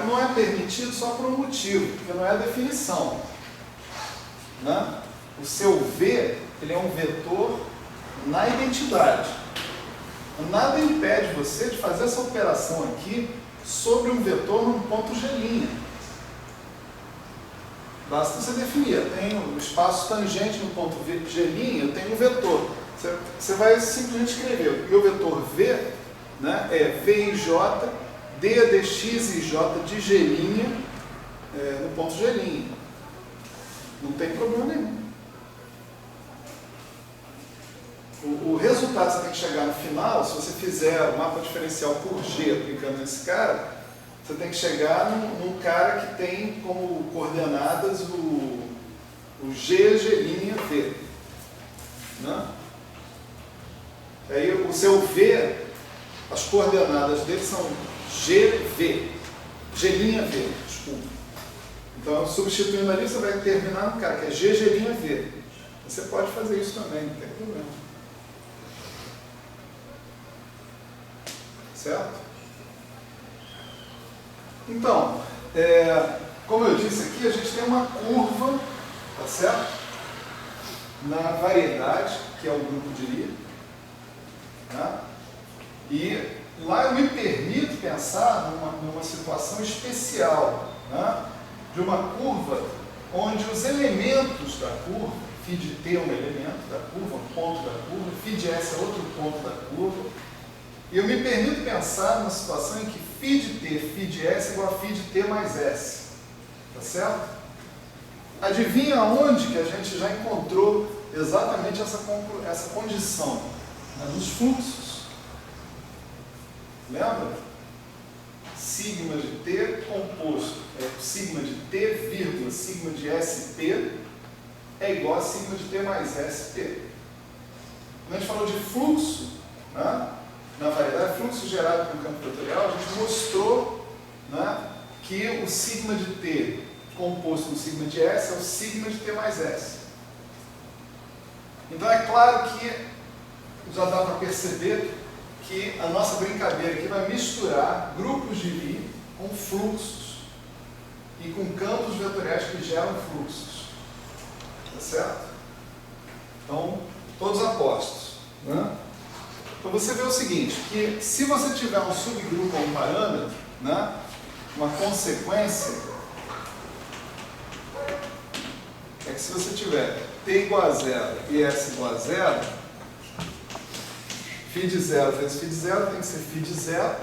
Speaker 1: Não é permitido só por um motivo, porque não é a definição. Né? O seu V, ele é um vetor na identidade. Nada impede você de fazer essa operação aqui sobre um vetor num ponto G'. Basta você definir, eu tenho o espaço tangente no ponto G', eu tenho um vetor. Você vai simplesmente escrever, o meu vetor V, né, é VIJ, D de X e J de G' no ponto G'. Não tem problema nenhum. O resultado que você tem que chegar no final, se você fizer o mapa diferencial por G aplicando nesse cara, você tem que chegar num cara que tem como coordenadas o G, G', V. Né? Aí o seu V, as coordenadas dele são GV, G', desculpa. Então, substituindo ali, você vai terminar no cara que é G', Você pode fazer isso também, não tem problema. Certo? Então, como eu disse aqui, a gente tem uma curva, tá certo? Na variedade, que é o grupo de Lie. Né? E lá eu me permito pensar numa situação especial, né? De uma curva onde os elementos da curva, φ de t é um elemento da curva, um ponto da curva, φ de s é outro ponto da curva, e eu me permito pensar numa situação em que φ de t, φ de s é igual a φ de t mais s. Tá certo? Adivinha onde que a gente já encontrou exatamente essa condição? Nos fluxos. Lembra? Sigma de t composto sigma de t, vírgula, sigma de sp é igual a sigma de t mais sp. Quando a gente falou de fluxo, né, na variedade, fluxo gerado com campo vetorial, a gente mostrou, né, que que o sigma de T composto no sigma de S é o sigma de T mais S. Então é claro que já dá para perceber que a nossa brincadeira aqui vai misturar grupos de Lie com fluxos e com campos vetoriais que geram fluxos. Tá certo? Então, todos apostos, né? Então você vê o seguinte, que se você tiver um subgrupo ou um parâmetro, né, uma consequência, é que se você tiver T igual a 0 e S igual a 0, φ de 0 vezes φ de 0 tem que ser φ de 0.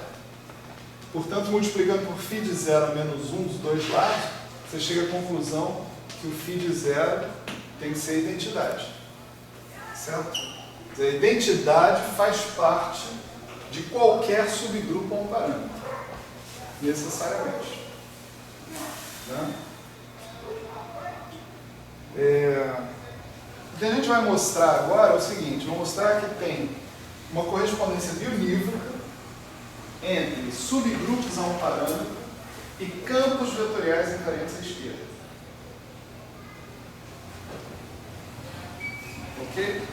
Speaker 1: Portanto, multiplicando por φ de 0 a menos 1 dos dois lados, você chega à conclusão que o φ de 0 tem que ser identidade. Certo? Quer dizer, a identidade faz parte de qualquer subgrupo ou um parâmetro. Necessariamente. Né? O que a gente vai mostrar agora é o seguinte, vou mostrar que tem uma correspondência bionívoca entre subgrupos a um parâmetro e campos vetoriais invariantes à esquerda. Ok?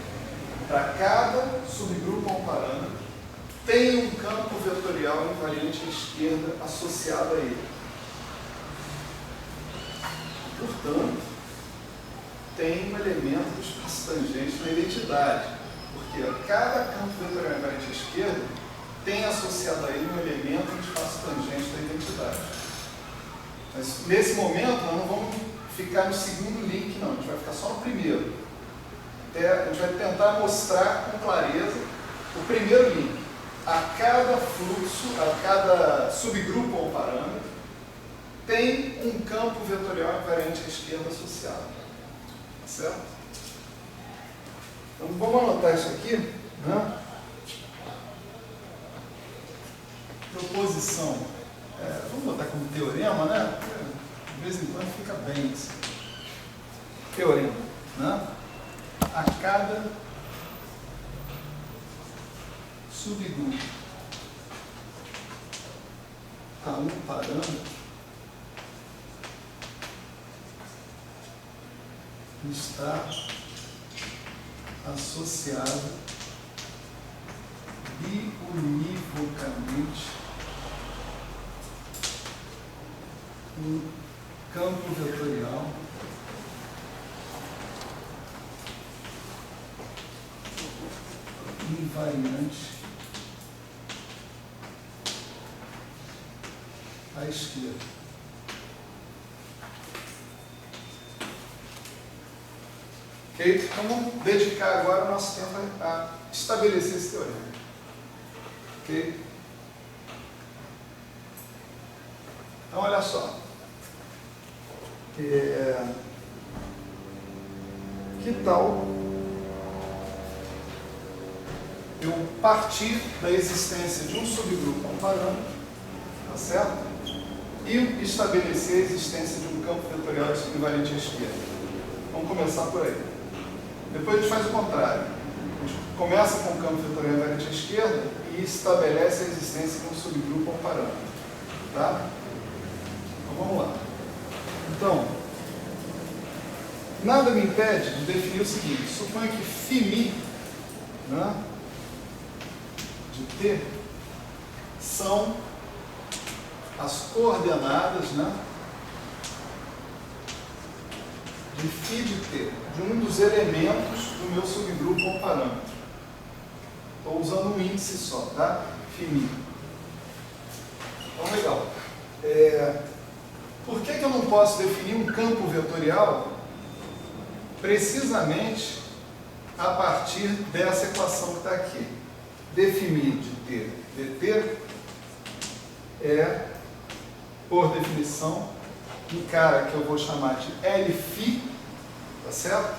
Speaker 1: Para cada subgrupo a um parâmetro, tem um campo vetorial invariante à esquerda associado a ele. Portanto, tem um elemento do espaço tangente na identidade, porque cada campo vetorial invariante à esquerda tem associado a ele um elemento do espaço tangente da identidade. Mas nesse momento nós não vamos ficar no segundo link, não, a gente vai ficar só no primeiro. A gente vai tentar mostrar com clareza o primeiro link. A cada fluxo, a cada subgrupo ou parâmetro, tem um campo vetorial invariante à esquerda associado. Certo? Então vamos anotar isso aqui, né? Proposição. Vamos botar como teorema, né? De vez em quando fica bem isso. Teorema, né? A cada subgrupo a um parâmetro está associado biunivocamente um campo vetorial invariante à esquerda. Ok? Então vamos dedicar agora o nosso tempo a estabelecer esse teorema. Ok? Então olha só. Que tal eu partir da existência de um subgrupo a um parâmetro, tá certo? E estabelecer a existência de um campo vetorial invariante à esquerda. Vamos começar por aí. Depois a gente faz o contrário. A gente começa com o campo vetorial invariante à esquerda e estabelece a existência de um subgrupo a um parâmetro. Tá? Então vamos lá. Então, nada me impede de definir o seguinte. Suponha que φ, né, de T são as coordenadas, né, de φ de T, de um dos elementos do meu subgrupo ou parâmetro. Estou usando um índice só, tá? φ. Então, legal. Por que eu não posso definir um campo vetorial precisamente a partir dessa equação que está aqui? Dφ de T dt é, por definição, um cara que eu vou chamar de Lφ, tá certo?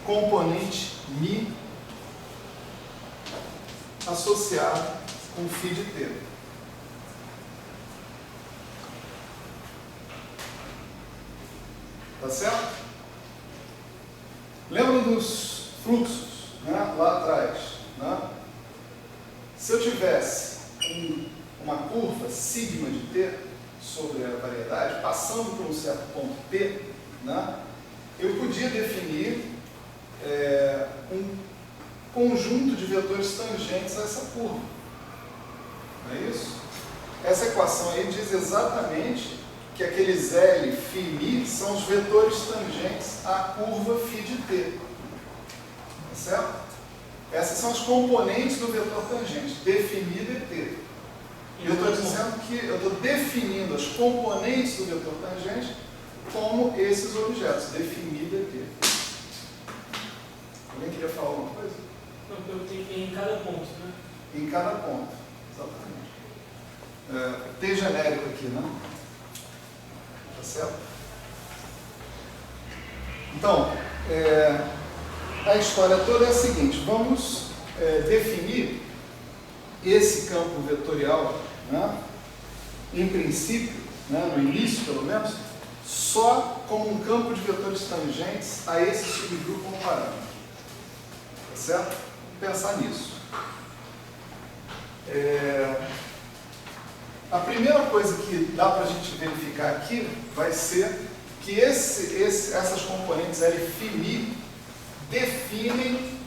Speaker 1: Componente μ associado com φ de T. Tá certo? Lembra dos fluxos, né, lá atrás, né? Se eu tivesse uma curva sigma de T, sobre a variedade, passando por um certo ponto P, né, eu podia definir um conjunto de vetores tangentes a essa curva. Não é isso? Essa equação aí diz exatamente que aqueles L, φ e μ são os vetores tangentes à curva φ de t. Tá certo? Essas são as componentes do vetor tangente, d, φ, μ, dt. E eu estou dizendo que eu estou definindo as componentes do vetor tangente como esses objetos, d, φ, μ, dt. Alguém queria falar alguma coisa?
Speaker 4: Não, eu tenho em cada ponto, né?
Speaker 1: Em cada ponto, exatamente. T genérico aqui, né? Tá certo? Então, a história toda é a seguinte: vamos definir esse campo vetorial, né, em princípio, né, no início pelo menos, só como um campo de vetores tangentes a esse subgrupo ou parâmetro. Tá certo? Vamos pensar nisso. A primeira coisa que dá para a gente verificar aqui vai ser que essas componentes L, φ, μ definem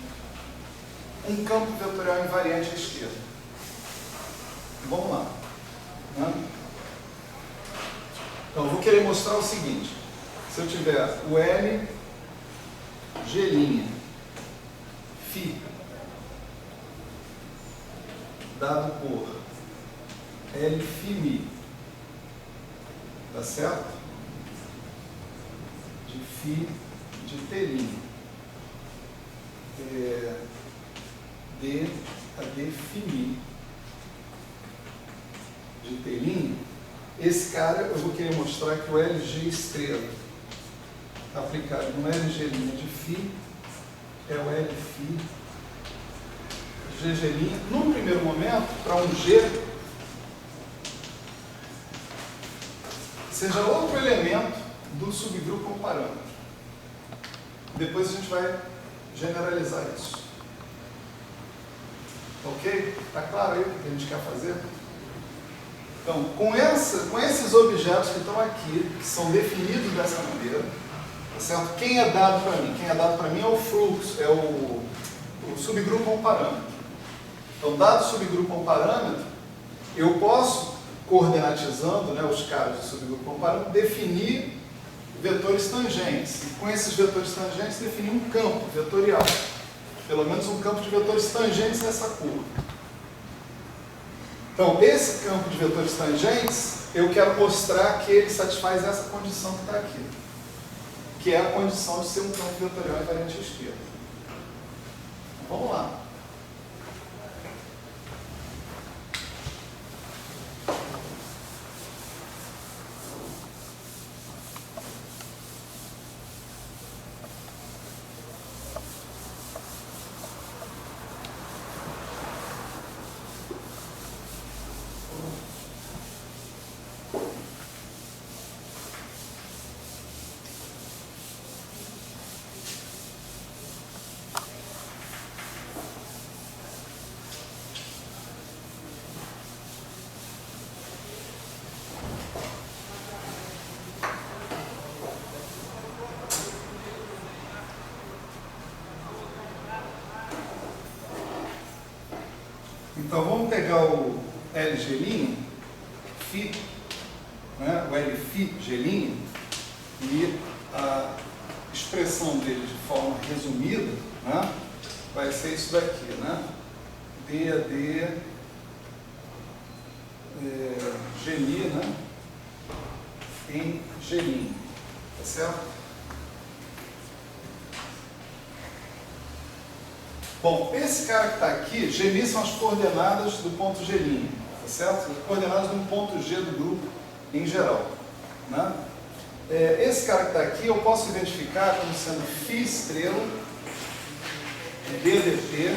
Speaker 1: um campo vetorial invariante à esquerda. Vamos lá. Então, eu vou querer mostrar o seguinte: se eu tiver o L, G', φ, dado por L, φ, μ, tá certo? De φ de T', D a D, φ, μ de T', esse cara eu vou querer mostrar que o LG estrela aplicado no LG' de φ é o Lφ GG', num primeiro momento, para um G, seja outro elemento do subgrupo ou parâmetro. Depois a gente vai generalizar isso. Ok? Está claro aí o que a gente quer fazer? Então, com esses objetos que estão aqui, que são definidos dessa maneira, tá certo? Quem é dado para mim? Quem é dado para mim é o fluxo, é o subgrupo ou parâmetro. Então, dado o subgrupo ou parâmetro, eu posso, coordenatizando, né, os caras do subgrupo ou parâmetro, definir vetores tangentes. E com esses vetores tangentes, definir um campo vetorial. Pelo menos um campo de vetores tangentes nessa curva. Então, esse campo de vetores tangentes, eu quero mostrar que ele satisfaz essa condição que está aqui, que é a condição de ser um campo vetorial invariante à esquerda. Vamos lá. Então, vamos pegar o LG', φ, né, o Lφ', e a expressão dele de forma resumida, né, vai ser isso daqui, né? D a D, G', né, em G', tá certo? Bom, esse cara que está aqui, G' são as coordenadas do ponto G', tá certo? As coordenadas de um ponto G do grupo em geral, né? Esse cara que está aqui eu posso identificar como sendo φ estrela, DDT,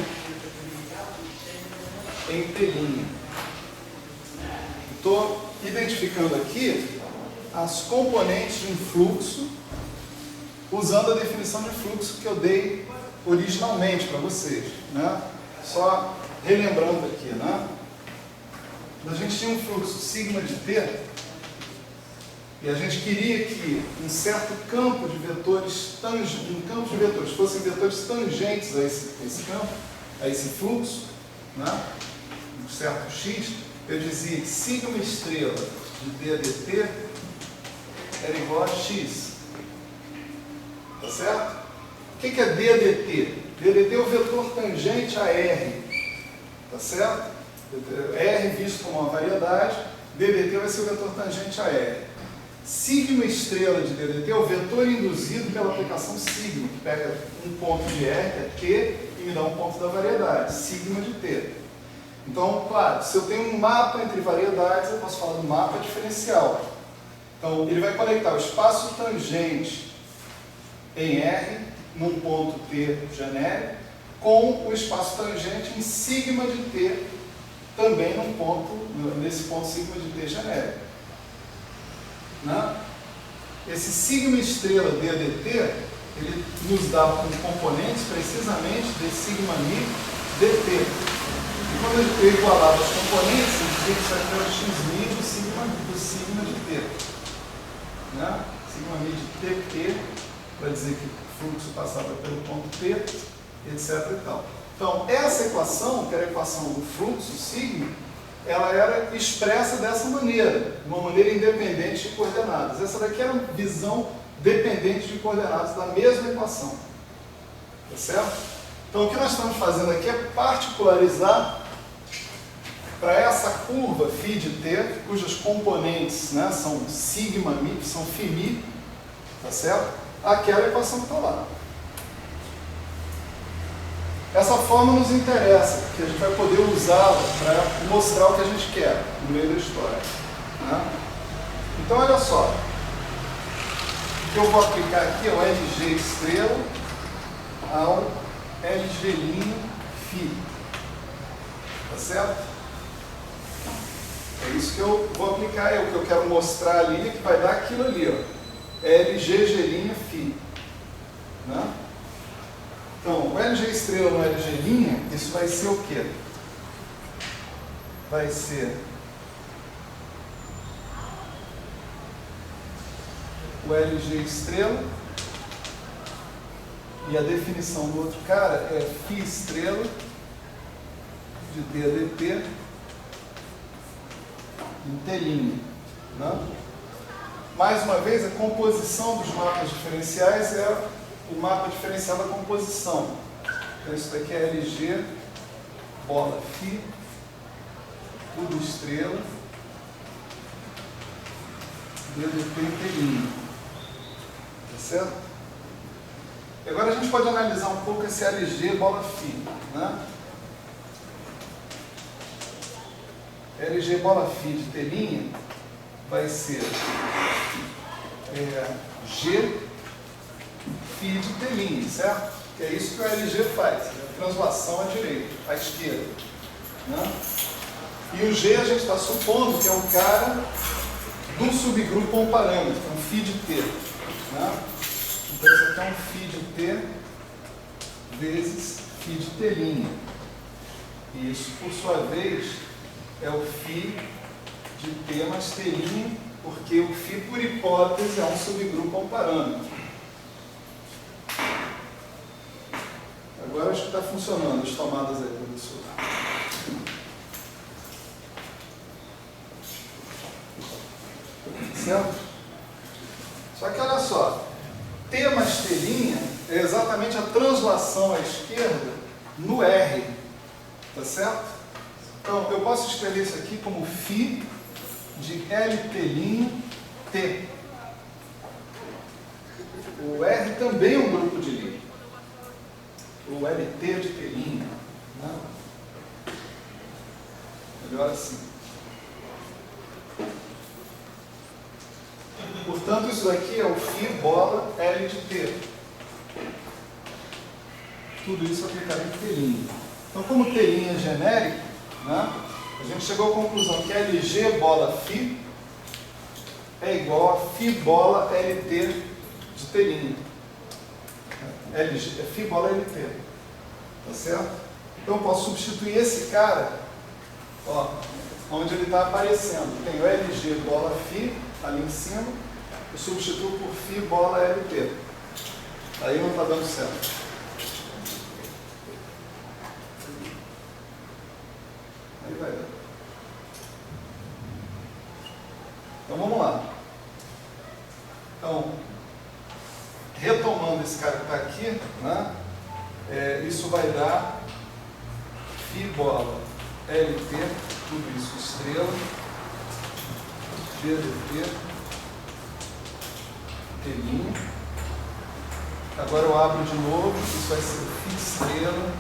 Speaker 1: em T'. Estou identificando aqui as componentes de um fluxo, usando a definição de fluxo que eu dei originalmente para vocês, né? Só relembrando aqui, né? A gente tinha um fluxo sigma de t, E a gente queria que um certo campo de vetores, fossem vetores tangentes a esse campo, a esse fluxo, né? Um certo x, eu dizia que sigma estrela de DDT era igual a x. Tá certo? O que é DDT? DDT é o vetor tangente a R. Tá certo? R visto como uma variedade, DDT vai ser o vetor tangente a R. Sigma estrela de DDT é o vetor induzido pela aplicação sigma, que pega um ponto de R, que é T, e me dá um ponto da variedade, sigma de T. Então, claro, se eu tenho um mapa entre variedades, eu posso falar do mapa diferencial. Então, ele vai conectar o espaço tangente em R, num ponto T genérico, com o espaço tangente em sigma de T, também nesse ponto sigma de T genérico. Né? Esse sigma estrela DDT, ele nos dá como componentes precisamente de sigma mi dt. E quando eu igualava os componentes, eu dizia que isso aqui era o x mi do sigma de t. Né? Sigma mi de tt, para dizer que o fluxo passava pelo ponto t, etc. e tal. Então, essa equação, que era a equação do fluxo sigma, ela era expressa dessa maneira, de uma maneira independente de coordenadas. Essa daqui era uma visão dependente de coordenadas da mesma equação. Tá certo? Então, o que nós estamos fazendo aqui é particularizar para essa curva φ de t, cujas componentes, né, são sigma mi, são φ mi, tá certo? Aquela equação que está lá. Essa forma nos interessa, porque a gente vai poder usá-la para mostrar o que a gente quer no meio da história. Né? Então, olha só. O que eu vou aplicar aqui é o LG estrela ao LG' φ. Tá certo? É isso que eu vou aplicar, é o que eu quero mostrar ali, que vai dar aquilo ali, ó. LG' φ. Né? Então, o LG estrela no LG', isso vai ser o quê? Vai ser o LG estrela, e a definição do outro cara é φ estrela de DDT em T'. Né? Mais uma vez, a composição dos mapas diferenciais é o mapa diferencial da composição. Então, isso daqui é LG, bola φ, tudo estrela, DDT em T'. Tá certo? E agora a gente pode analisar um pouco esse LG, bola φ. Né? LG, bola φ de T' vai ser G φ de T', certo? Que é isso que o LG faz, translação à direita, à esquerda. Né? E o G a gente está supondo que é um cara do subgrupo ou um parâmetro, é um φ de T. Né? Então isso aqui é um φ de T vezes φ de T'. E isso, por sua vez, é o φ de T mais T', porque o φ, por hipótese, é um subgrupo ou um parâmetro. Agora acho que está funcionando as tomadas aí, professor. Certo? Só que olha só, T mais T' é exatamente a translação à esquerda no R. Tá certo? Então, eu posso escrever isso aqui como φ de LT' T. O R também é um grupo de linha. O LT de T'. Né? Melhor assim. Portanto, isso daqui é o φ bola L de T. Tudo isso aplicado em T'. Então, como T' é genérico, né, a gente chegou à conclusão que LG bola φ é igual a φ bola LT de T'. LG é φ bola LT. Tá certo? Então, eu posso substituir esse cara, ó, onde ele está aparecendo. Tem o LG bola φ ali em cima eu substituo por φ bola LT. Aí não está dando certo. Aí vai dar. Então vamos lá. Então, retomando esse cara que está aqui, né? Isso vai dar φ bola LT, tudo isso estrela, DDT, T'. Agora eu abro de novo, isso vai ser φ estrela,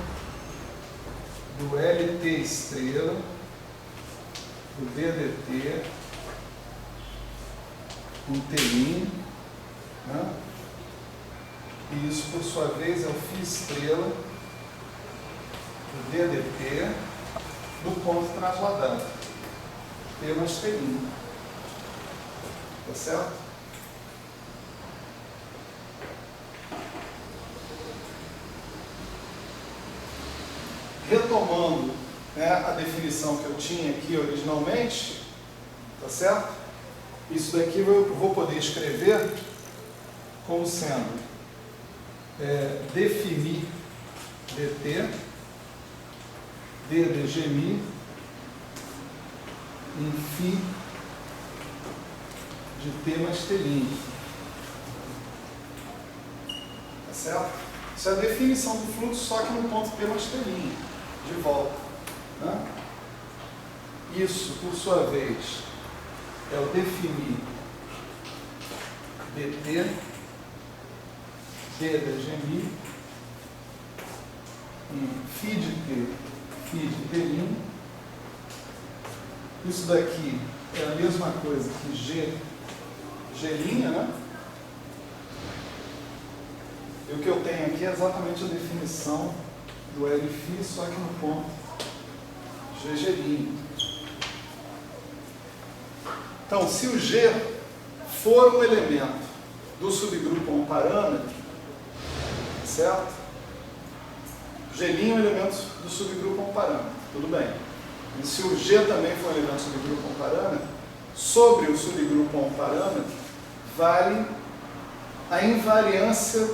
Speaker 1: do LT estrela, do DDT, com T', né? E isso, por sua vez, é o φ estrela do DDT do ponto transladado. T mais T'. Tá certo? Retomando, né, a definição que eu tinha aqui originalmente, tá certo? Isso daqui eu vou poder escrever como sendo dφ dt, d de gmi, em φ de T mais T'. Tá certo? Isso é a definição do fluxo, só que no ponto T mais T', de volta. Né? Isso, por sua vez, é o dφ dt, d de gmi, em φ de T, φ de T'. Isso daqui é a mesma coisa que G', né? E o que eu tenho aqui é exatamente a definição do Lφ, só que no ponto G'. Então, se o G for um elemento do subgrupo a um parâmetro, certo? G' é um elemento do subgrupo a um parâmetro, tudo bem. E se o G também for um elemento do subgrupo a um parâmetro, sobre o subgrupo a um parâmetro, vale a invariância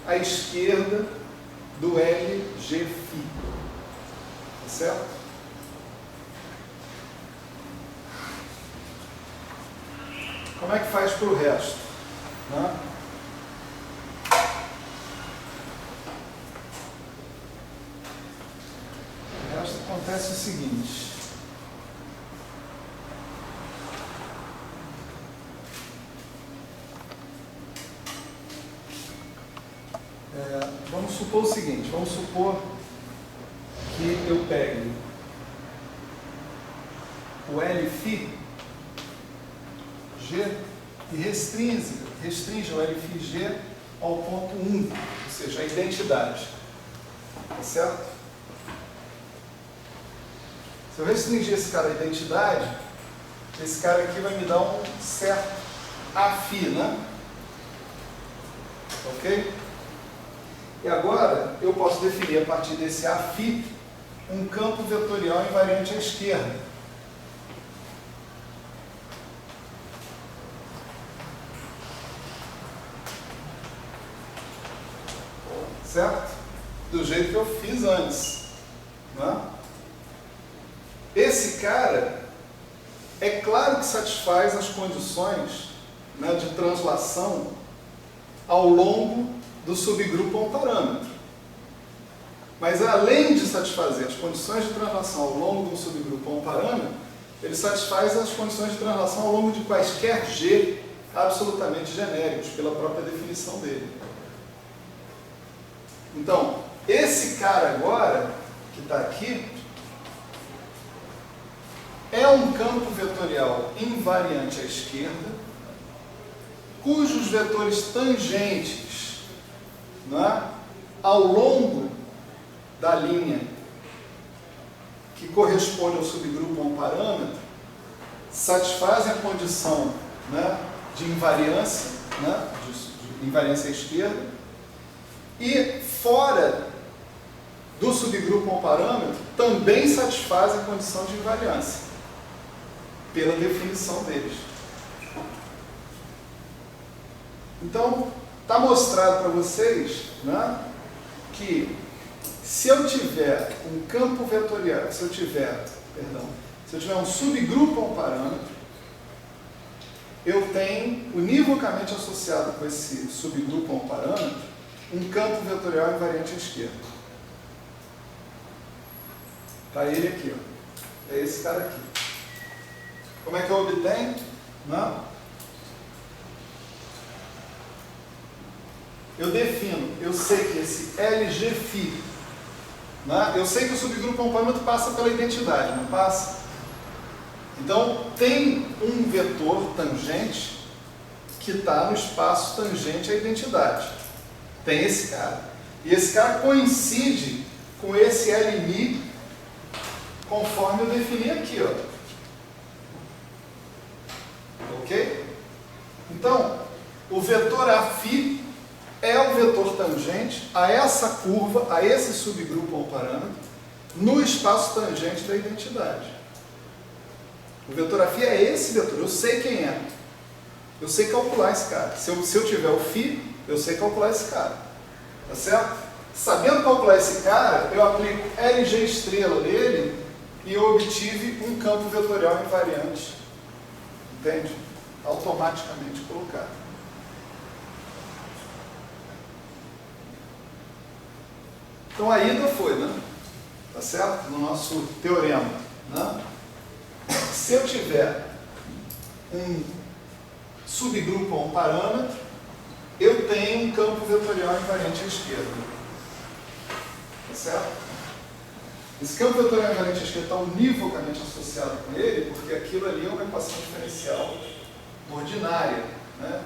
Speaker 1: à esquerda do LGφ. Tá certo? Como é que faz para o resto? Né? O resto acontece o seguinte. Vamos supor o seguinte, vamos supor que eu pegue o Lφ G e restringe o Lφg ao ponto 1, ou seja, a identidade. Tá certo? Se eu restringir esse cara à identidade, esse cara aqui vai me dar um certo Afι, né? Ok? E agora eu posso definir a partir desse Afι um campo vetorial invariante à esquerda. Certo? Do jeito que eu fiz antes. Né? Esse cara, é claro que satisfaz as condições, né, de translação ao longo do subgrupo a um parâmetro. Mas além de satisfazer as condições de translação ao longo de um subgrupo a um parâmetro, ele satisfaz as condições de translação ao longo de quaisquer G absolutamente genéricos, pela própria definição dele. Então, esse cara agora, que está aqui, é um campo vetorial invariante à esquerda, cujos vetores tangentes, né, ao longo da linha que corresponde ao subgrupo a um parâmetro, satisfazem a condição, né, de invariância, né, de invariância à esquerda, e fora do subgrupo a um parâmetro também satisfazem a condição de invariância, pela definição deles. Então, está mostrado para vocês, né, que se eu tiver um campo vetorial, se eu tiver um subgrupo a um parâmetro, eu tenho univocamente associado com esse subgrupo a um parâmetro um campo vetorial invariante à esquerda. Está ele aqui, ó. É esse cara aqui. Como é que eu obtenho? Não? Eu defino, eu sei que esse LGφ, né? Eu sei que o subgrupo a um parâmetro passa pela identidade, não passa? Então, tem um vetor tangente que está no espaço tangente à identidade. Tem esse cara. E esse cara coincide com esse LMI conforme eu defini aqui, ó. Ok? Então, o vetor Aφ é o vetor tangente a essa curva, a esse subgrupo a um parâmetro, no espaço tangente da identidade. O vetor Aφ é esse vetor, eu sei quem é. Eu sei calcular esse cara. Se eu tiver o φ, eu sei calcular esse cara. Tá certo? Sabendo calcular esse cara, eu aplico LG estrela nele e eu obtive um campo vetorial invariante. Entende? Automaticamente colocado. Então a ida foi, né? Tá certo? No nosso teorema, né? Se eu tiver um subgrupo a um parâmetro, eu tenho um campo vetorial invariante à esquerda. Tá certo? Esse campo vetorial invariante à esquerda está univocamente associado com ele, porque aquilo ali é uma equação diferencial ordinária, né?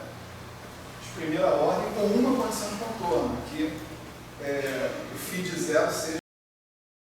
Speaker 1: De primeira ordem com uma condição de contorno, que